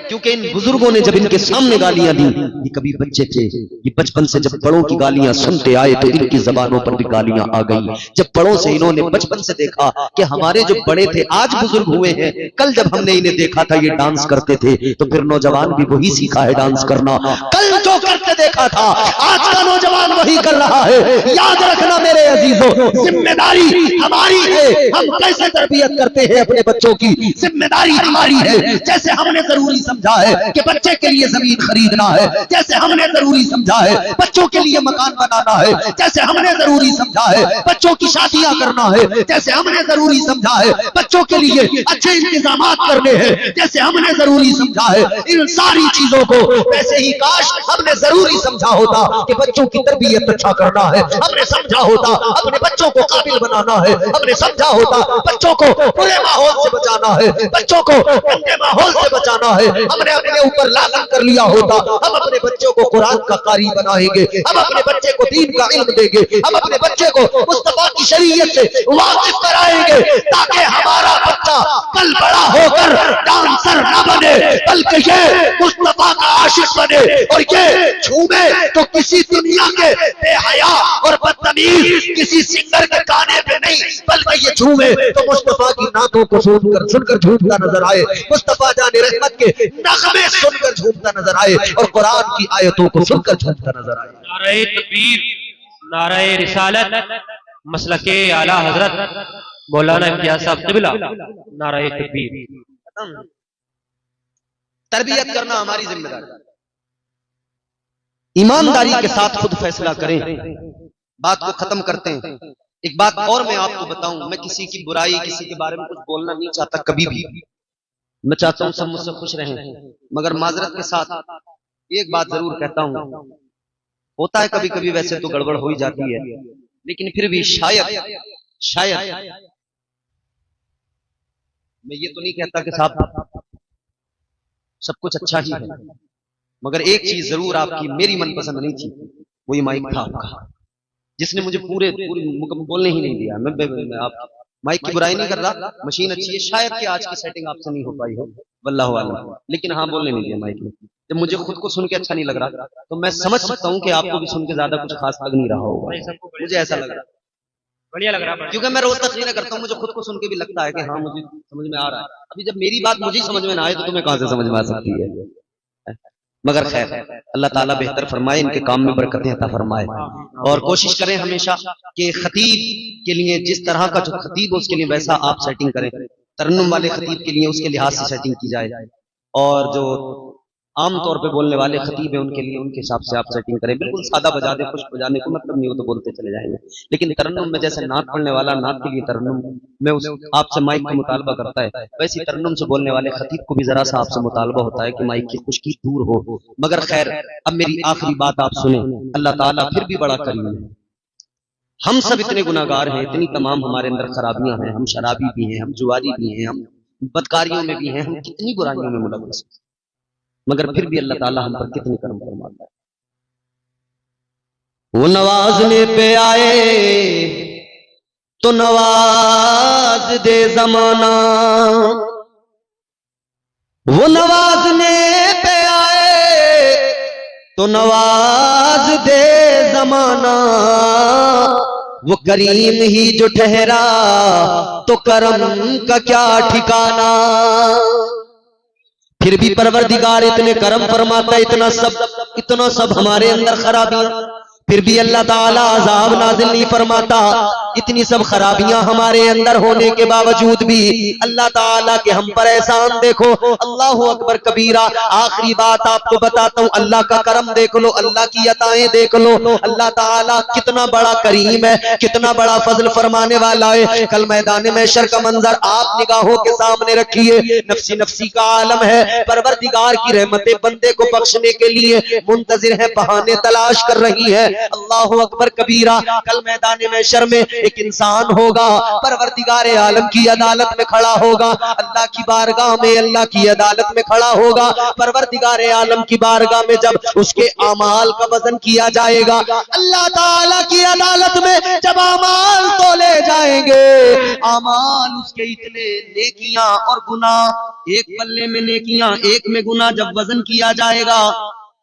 क्योंकि इन बुजुर्गों ने जब इनके सामने गालियां दी, ये कभी बच्चे थे, ये बचपन से जब बड़ों की गालियां सुनते आए तो इनकी जबानों पर भी गालियां आ गई। जब बड़ों से इन्होंने बचपन से देखा कि हमारे जो बड़े थे आज बुजुर्ग हुए हैं, कल जब हमने इन्हें देखा था ये डांस करते थे, तो फिर नौजवान भी वही सीखा है डांस करना। कल जो करते देखा था आज का नौजवान वही कर रहा है। याद रखना मेरे अजीजों, जिम्मेदारी हमारी है, हम कैसे तरबियत करते हैं अपने बच्चों की, जिम्मेदारी हमारी है। जैसे हमने जरूरी समझा है कि बच्चे के लिए जमीन खरीदना है, जैसे हमने जरूरी समझा है बच्चों के लिए मकान बनाना है, जैसे हमने जरूरी समझा है बच्चों की शादियां करना है, जैसे हमने जरूरी समझा है बच्चों के लिए अच्छे इंतजाम करने हैं, जैसे हमने जरूरी समझा है इन सारी चीजों को, वैसे ही काश हमने जरूरी समझा होता कि बच्चों की तरबियत अच्छा करना है, हमने समझा होता अपने बच्चों को काबिल बनाना है, हमने समझा होता बच्चों को बुरे माहौल से बचाना है, बच्चों को गंदे माहौल से बचाना है, हमने अपने ऊपर लाज़िम कर लिया होता हम अपने बच्चों को कुरान का कारी बनाएंगे, हम अपने बच्चे को दीन का इल्म देंगे, हम अपने बच्चे को मुस्तफा की शरीयत से वाकिफ कराएंगे, ताकि हमारा बच्चा कल बड़ा होकर डांसर न बने, बल्कि ये मुस्तफा का आशिक बने, और ये झूमे तो किसी दुनिया के बेहया और बदतमीज किसी सिंगर के गाने पे नहीं, बल्कि ये झूमे तो मुस्तफा की नातों को सुनकर झूमता नजर आए, मुस्तफा जाने रहमत के नगमे सुनकर झूमता नजर आए, और कुरान की आयतों को सुनकर झूमता नजर आए। नारे तकबीर, नारे रिसालत, मसलके आला हजरत मौलाना इम्तियाज साहब क़िबला, नाराए तकबीर। तरबियत करना हमारी जिम्मेदारी, ईमानदारी के साथ खुद फैसला करें। बात को खत्म करते हैं। एक बात और मैं आपको बताऊं, मैं किसी की बुराई, किसी के बारे में कुछ बोलना नहीं चाहता कभी भी। मैं चाहता हूं सब मुझसे खुश रहें, मगर माजरत के साथ एक बात जरूर कहता हूं, होता है कभी कभी वैसे तो गड़बड़ हो ही जाती है, लेकिन फिर भी शायद मैं ये तो नहीं कहता कि साहब सब कुछ अच्छा ही है, मगर एक चीज जरूर आपकी मेरी मनपसंद नहीं थी, वो ये माइक था आपका, जिसने मुझे पूरी बोलने ही नहीं दिया। मैं आप माइक की बुराई नहीं कर रहा, मशीन अच्छी है, शायद कि आज की सेटिंग आपसे नहीं हो पाई हो, वल्लाहु आलम, लेकिन हाँ बोलने नहीं दिया माइक में। जब मुझे खुद को सुन के अच्छा नहीं लग रहा, तो मैं समझ सकता हूँ कि आपको भी सुन के ज्यादा कुछ खास लग नहीं रहा होगा, मुझे ऐसा लग रहा, बढ़िया लग रहा है, क्योंकि मैं रोज तकरीरें करता हूँ, मुझे खुद को सुन के भी लगता है कि हाँ मुझे समझ में आ रहा है। अभी जब मेरी बात मुझे समझ में ना आए तो तुम्हें कहां से समझ में आ सकती है। मगर खैर, अल्लाह ताला बेहतर फरमाए, इनके काम में बरकतें अता फरमाए, और कोशिश करें हमेशा कि खतीब के लिए जिस तरह का जो खतीब हो उसके लिए वैसा आप सेटिंग करें, तरन्नुम वाले खतीब के लिए उसके लिहाज से सेटिंग की जाए, और जो आम तौर पे बोलने वाले खतीब है उनके लिए उनके हिसाब से आप सेटिंग करें। बिल्कुल सादा बजा दे, खुश बजाने को मतलब नहीं हो तो बोलते चले जाएंगे, लेकिन तरन्नुम में जैसे नात पढ़ने वाला नात के लिए तरन्नुम में उस आपसे माइक का मुतालबा करता है, वैसे तरन्नुम से बोलने वाले खतीब को भी जरा सा आपसे मुतालबा होता है कि माइक की खुशकी दूर हो। मगर खैर, अब मेरी आखिरी बात आप सुने, अल्लाह ताला फिर भी बड़ा करीम है। हम सब इतने गुनाहगार हैं, इतनी तमाम हमारे अंदर खराबियां हैं, हम शराबी भी हैं, हम जुआरी भी हैं, हम बदकारियों में भी हैं, हम कितनी बुराइयों में मुलव्वस, मगर फिर भी अल्लाह ताला हम पर कितने करम फरमाता है। वो नवाजने पे आए तो नवाज दे जमाना, वो नवाजने पे आए तो नवाज दे जमाना, वो करीम ही जो ठहरा तो करम का क्या ठिकाना। फिर भी परवरदिगार इतने करम फरमाता, इतना सब हमारे अंदर खराबियां, फिर भी अल्लाह ताला अज़ाब नाज़िल नहीं फरमाता। इतनी सब खराबियां हमारे अंदर होने के बावजूद भी अल्लाह ताला के हम पर एहसान देखो, अल्लाहु अकबर कबीरा। आखिरी बात आपको बताता हूँ, अल्लाह का करम देख लो, अल्लाह की अताएं देख लो, अल्लाह ताला कितना बड़ा करीम है, कितना बड़ा फजल फरमाने वाला है। कल मैदान महशर का मंजर आप निगाहों के सामने रखिए, नफ्सी नफ्सी का आलम है, परवरदिगार की रहमतें बंदे को बख्शने के लिए मुंतजिर है, बहाने तलाश कर रही है। अल्लाहु अकबर कबीरा। कल मैदान महशर में एक इंसान होगा, परवरदिगार आलम की अदालत में खड़ा होगा, अल्लाह की बारगाह में, अल्लाह की अदालत में खड़ा होगा। परवरदिगार आलम की बारगाह में जब उसके अमाल का वजन किया जाएगा, अल्लाह ताला की अदालत में जब अमाल तोले जाएंगे, अमाल उसके इतने नेकियां और गुनाह, एक पल्ले में नेकियां एक में गुनाह जब वजन किया जाएगा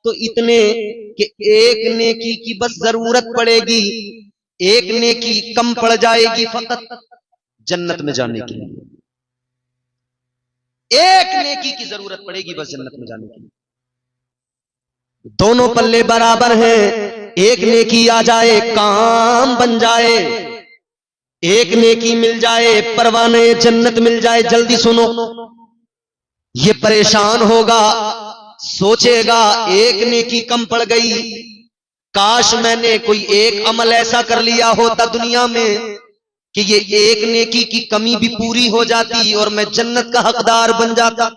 तो इतने कि एक नेकी की बस जरूरत पड़ेगी, एक नेकी कम पड़ जाएगी फकत जन्नत में जाने के लिए, एक नेकी की जरूरत पड़ेगी बस जन्नत में जाने के लिए। दोनों पल्ले बराबर हैं, एक नेकी आ जाए काम बन जाए, एक नेकी मिल जाए परवाने जन्नत मिल जाए। जल्दी सुनो, ये परेशान होगा, सोचेगा एक नेकी कम पड़ गई, काश मैंने कोई एक अमल ऐसा कर लिया होता दुनिया में कि ये एक नेकी की कमी भी पूरी हो जाती और मैं जन्नत का हकदार बन जाता।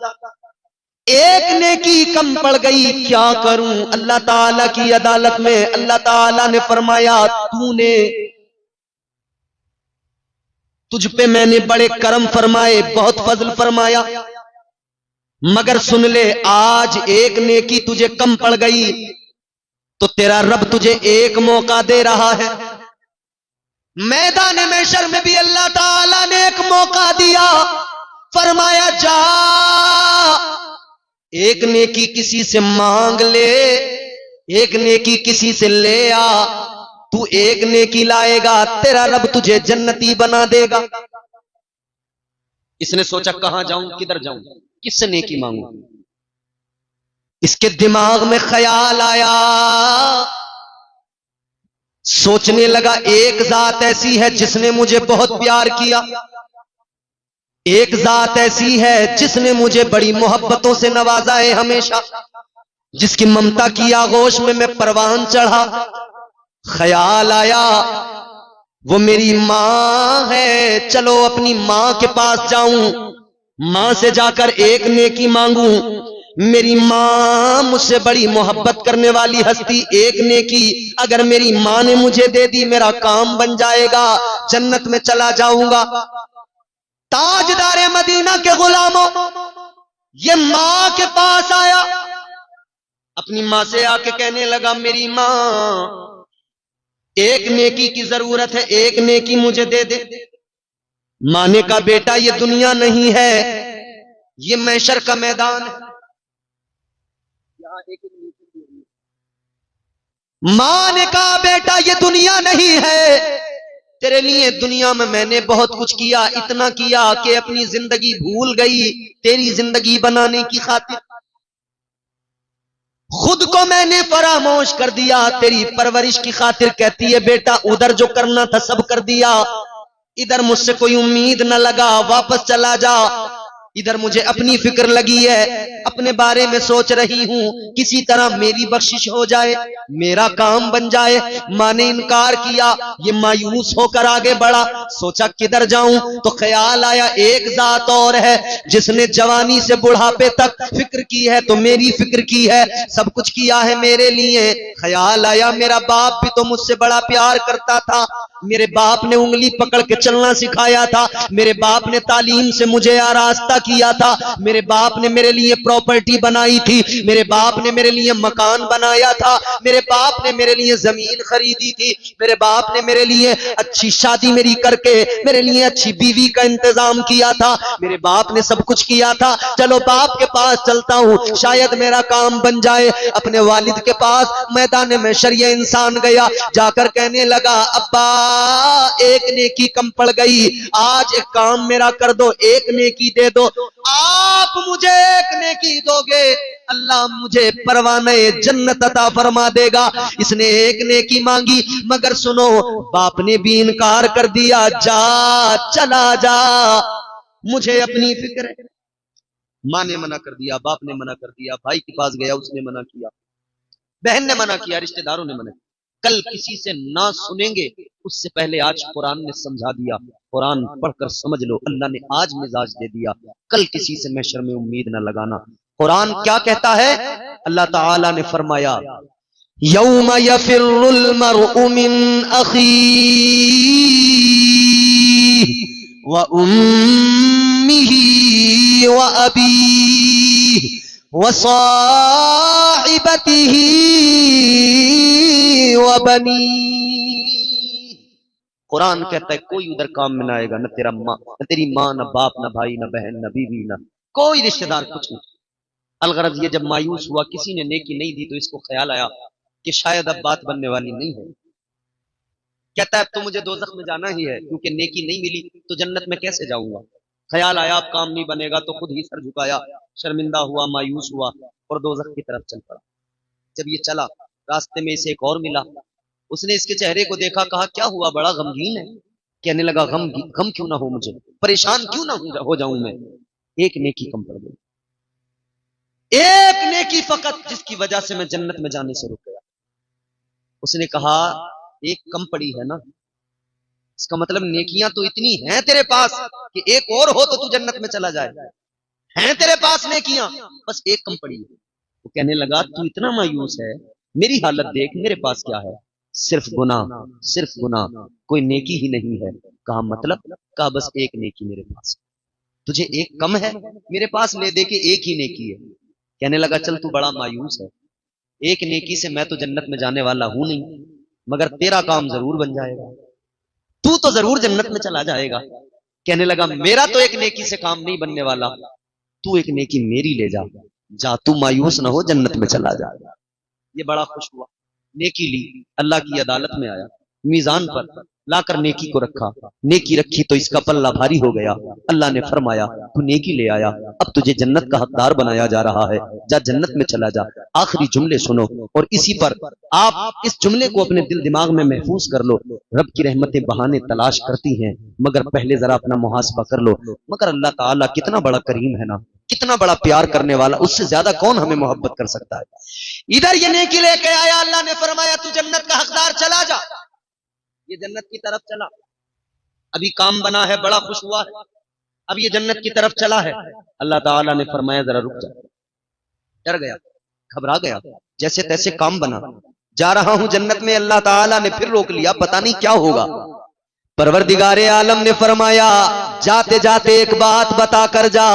एक नेकी कम पड़ गई, क्या करूं? अल्लाह ताला की अदालत में अल्लाह ताला ने फरमाया, तुझ पे मैंने बड़े करम फरमाए, बहुत फजल फरमाया, मगर सुन ले, आज एक नेकी तुझे कम पड़ गई तो तेरा रब तुझे एक मौका दे रहा है। मैदान महशर में भी अल्लाह ताला ने एक मौका दिया, फरमाया जा एक नेकी किसी से मांग ले, एक नेकी किसी से ले आ, तू एक नेकी लाएगा तेरा रब तुझे जन्नती बना देगा। इसने सोचा कहां जाऊं, किधर जाऊं, किससे नेकी मांगू? इसके दिमाग में ख्याल आया, सोचने लगा एक जात ऐसी है जिसने मुझे बहुत प्यार किया, एक जात ऐसी है जिसने मुझे बड़ी मोहब्बतों से नवाजा है हमेशा, जिसकी ममता की आगोश में मैं परवान चढ़ा। ख्याल आया वो मेरी माँ है, चलो अपनी माँ के पास जाऊं, माँ से जाकर एक नेकी मांगू। मेरी माँ मुझसे बड़ी मोहब्बत करने वाली हस्ती, एक नेकी अगर मेरी माँ ने मुझे दे दी मेरा काम बन जाएगा, जन्नत में चला जाऊंगा। ताजदारे मदीना के गुलामों, ये माँ के पास आया, अपनी माँ से आके कहने लगा मेरी माँ एक नेकी की जरूरत है, एक नेकी मुझे दे दे। माँ ने कहा बेटा ये दुनिया नहीं है, ये महशर का मैदान है। माँ ने कहा बेटा ये दुनिया नहीं है, तेरे लिए दुनिया में मैंने बहुत कुछ किया, इतना किया कि अपनी जिंदगी भूल गई तेरी जिंदगी बनाने की खातिर। खुद को मैंने फरामोश कर दिया तेरी परवरिश की खातिर। कहती है बेटा उधर जो करना था सब कर दिया, इधर मुझसे कोई उम्मीद न लगा, वापस चला जा। इधर मुझे अपनी फिक्र लगी है, अपने बारे में सोच रही हूं किसी तरह मेरी बख्शिश हो जाए, मेरा काम बन जाए। माँ ने इनकार किया, ये मायूस होकर आगे बढ़ा। सोचा किधर जाऊं, तो ख्याल आया एक जात और है जिसने जवानी से बुढ़ापे तक फिक्र की है, तो मेरी फिक्र की है, सब कुछ किया है मेरे लिए। ख्याल आया मेरा बाप भी तो मुझसे बड़ा प्यार करता था, मेरे बाप ने उंगली पकड़ के चलना सिखाया था, मेरे बाप ने तालीम से मुझे आरास्ता किया था, मेरे बाप ने मेरे लिए प्रॉपर्टी बनाई थी, मेरे बाप ने मेरे लिए मकान बनाया था, मेरे बाप ने मेरे लिए जमीन खरीदी थी, मेरे बाप ने मेरे लिए अच्छी शादी मेरी करके मेरे लिए अच्छी बीवी का इंतजाम किया था, मेरे बाप ने सब कुछ किया था। चलो बाप के पास चलता हूं, शायद मेरा काम बन जाए। अपने वालिद के पास मैदान में शरिया इंसान गया, जाकर कहने लगा अब्बा एक नेकी कम पड़ गई, आज एक काम मेरा कर दो, एक नेकी दे दो। आप मुझे एक नेकी दोगे, अल्लाह मुझे परवाने जन्नत अता फरमा देगा। इसने एक नेकी मांगी, मगर सुनो बाप ने भी इनकार कर दिया, जा चला जा, मुझे अपनी फिक्र है। माँ ने मना कर दिया, बाप ने मना कर दिया, भाई के पास गया उसने मना किया, बहन ने मना किया, रिश्तेदारों ने मना किया। कल किसी से ना सुनेंगे उससे पहले आज कुरान ने समझा दिया, कुरान पढ़कर समझ लो, अल्लाह ने आज मिजाज दे दिया, कल किसी से महशर में उम्मीद न लगाना। कुरान क्या कहता है, अल्लाह ताला ने फरमाया यौम यफिरुल मरउ मिन अखीही व उम्मिही व अबीही व साहिबतिही व बनी। कुरान कहता है कोई उधर काम में ना आएगा, न तेरा माँ, न तेरी माँ, न बाप, न भाई, न बहन, न बीवी, न कोई रिश्तेदार, कुछ नहीं। अलगरज ये जब मायूस हुआ, किसी ने नेकी नहीं दी, तो इसको ख्याल आया कि शायद अब बात बनने वाली नहीं है। कहता है अब तो मुझे दोज़ख में जाना ही है, क्योंकि नेकी नहीं मिली तो जन्नत में कैसे जाऊंगा। ख्याल आया अब काम नहीं बनेगा, तो खुद ही सर झुकाया, शर्मिंदा हुआ, मायूस हुआ और दोज़ख की तरफ चल पड़ा। जब ये चला, रास्ते में इसे एक और मिला, उसने इसके चेहरे को देखा, कहा क्या हुआ, बड़ा गमगीन है। कहने लगा गम क्यों ना हो मुझे, परेशान क्यों ना हो जाऊं मैं, एक नेकी कम पड़ गई, एक नेकी फकत, जिसकी वजह से मैं जन्नत में जाने से रुक गया। उसने कहा एक कम पड़ी है ना, इसका मतलब नेकियां तो इतनी हैं तेरे पास कि एक और हो तो तू जन्नत में चला जाए, हैं तेरे पास नेकियां, बस एक कम पड़ी है। वो कहने लगा तू इतना मायूस है, मेरी हालत देख, मेरे पास क्या है, सिर्फ गुनाह, सिर्फ गुनाह, कोई नेकी ही नहीं है। कहा मतलब, कहा बस एक नेकी मेरे पास, तुझे एक कम है, मेरे पास ले दे के एक ही नेकी है। कहने लगा चल तू बड़ा मायूस है, एक नेकी से मैं तो जन्नत में जाने वाला हूं नहीं, मगर तेरा काम जरूर बन जाएगा, तू तो जरूर जन्नत में चला जाएगा। कहने लगा मेरा तो एक नेकी से काम नहीं बनने वाला, तू एक नेकी मेरी ले जा, जा तू मायूस ना हो, जन्नत में चला जा। ये बड़ा खुश हुआ, नेकी ली, अल्लाह की अदालत में आया, मीजान पर लाकर नेकी को रखा, नेकी रखी तो इसका पल्ला भारी हो गया। अल्लाह ने फरमाया तू नेकी ले आया, अब तुझे जन्नत का हकदार बनाया जा रहा है, जा जन्नत में चला जा। आखिरी जुमले सुनो और इसी पर आप इस जुमले को अपने दिल दिमाग में महफूज कर लो। रब की रहमतें बहाने तलाश करती हैं, मगर पहले जरा अपना मुहासबा कर लो। मगर अल्लाह ताला कितना बड़ा करीम है ना, कितना बड़ा प्यार करने वाला, उससे ज्यादा कौन हमें मोहब्बत कर सकता है। इधर ये नेकी लेके आया, अल्लाह ने फरमाया तू जन्नत का हकदार चला जा। ये जन्नत की तरफ चला, अभी काम बना है, बड़ा खुश हुआ है, अब ये जन्नत की तरफ चला है। अल्लाह ताला ने फरमाया जरा रुक जा। डर गया, घबरा गया, जैसे तैसे काम बना, जा रहा हूं जन्नत में। अल्लाह ताला ने फिर रोक लिया, पता नहीं क्या होगा। परवरदिगारे आलम ने फरमाया जाते जाते एक बात बता कर जा,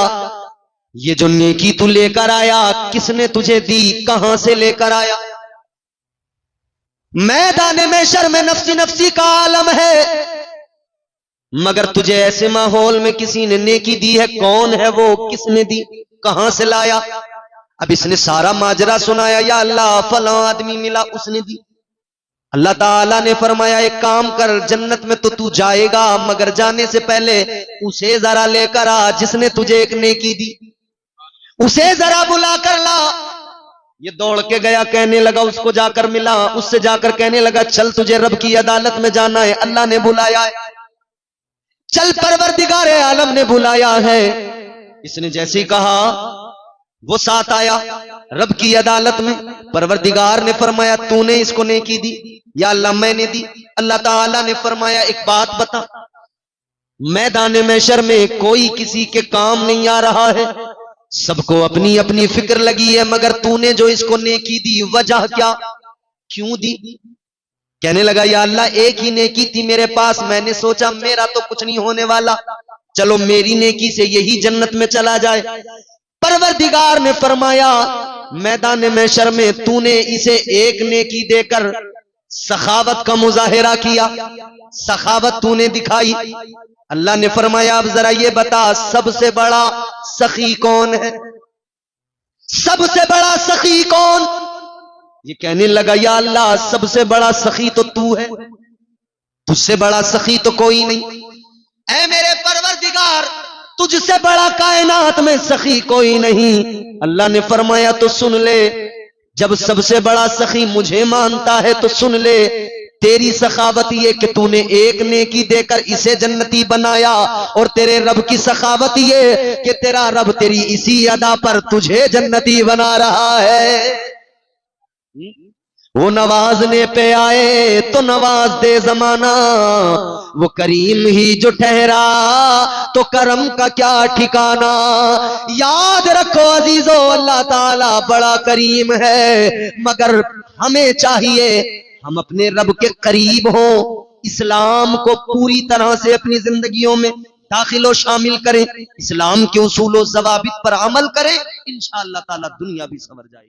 ये जो नेकी तू लेकर आया किसने तुझे दी, कहां से लेकर आया? मैदान में शर्म नफ्सी नफ्सी का आलम है, मगर तुझे ऐसे माहौल में किसी ने नेकी दी है, कौन है वो, किसने दी, कहां से लाया? अब इसने सारा माजरा सुनाया, या अल्लाह फलां आदमी मिला उसने दी। अल्लाह ताला ने फरमाया एक काम कर, जन्नत में तो तू जाएगा, मगर जाने से पहले उसे जरा लेकर आ जिसने तुझे एक नेकी दी, उसे जरा बुला कर ला। ये दौड़ के गया, कहने लगा, उसको जाकर मिला, उससे जाकर कहने लगा चल तुझे रब की अदालत में जाना है, अल्लाह ने बुलाया है, चल परवरदिगारे आलम ने बुलाया है। इसने जैसे ही कहा वो साथ आया रब की अदालत में। परवरदिगार ने फरमाया तूने इसको नेकी दी, या अल्लाह मैंने दी। अल्लाह ताला ने फरमाया एक बात बता, मैदान महशर में कोई किसी के काम नहीं आ रहा है, सबको अपनी अपनी फिक्र लगी है, मगर तूने जो इसको नेकी दी वजह क्या, क्यों दी? कहने लगा या अल्लाह एक ही नेकी थी मेरे पास, मैंने सोचा मेरा तो कुछ नहीं होने वाला, चलो मेरी नेकी से यही जन्नत में चला जाए। परवरदिगार ने फरमाया मैदान महशर में तूने इसे एक नेकी देकर सखावत का मुजाहिरा किया, सखावत तूने दिखाई। अल्लाह ने फरमाया अब जरा ये बता सबसे बड़ा सखी कौन है, सबसे बड़ा सखी कौन? ये कहने लगा या अल्लाह सबसे बड़ा सखी तो तू है, तुझसे बड़ा सखी तो कोई नहीं। ऐ मेरे परवरदिगार तुझसे बड़ा कायनात में सखी कोई नहीं। अल्लाह ने फरमाया तो सुन ले, जब सबसे बड़ा सखी मुझे मानता है तो सुन ले, तेरी सखावत ये कि तूने एक नेकी देकर इसे जन्नती बनाया, और तेरे रब की सखावत ये कि तेरा रब तेरी इसी अदा पर तुझे जन्नती बना रहा है। वो नवाजने पे आए तो नवाज दे जमाना, वो करीम ही जो ठहरा तो करम का क्या ठिकाना। याद रखो अजीजो अल्लाह ताला बड़ा करीम है, मगर हमें चाहिए हम अपने रब के करीब हो, इस्लाम को पूरी तरह से अपनी जिंदगियों में दाखिल और शामिल करें, इस्लाम के उसूल और ज़वाबित पर अमल करें, इंशाअल्लाह ताला दुनिया भी संवर जाएगी।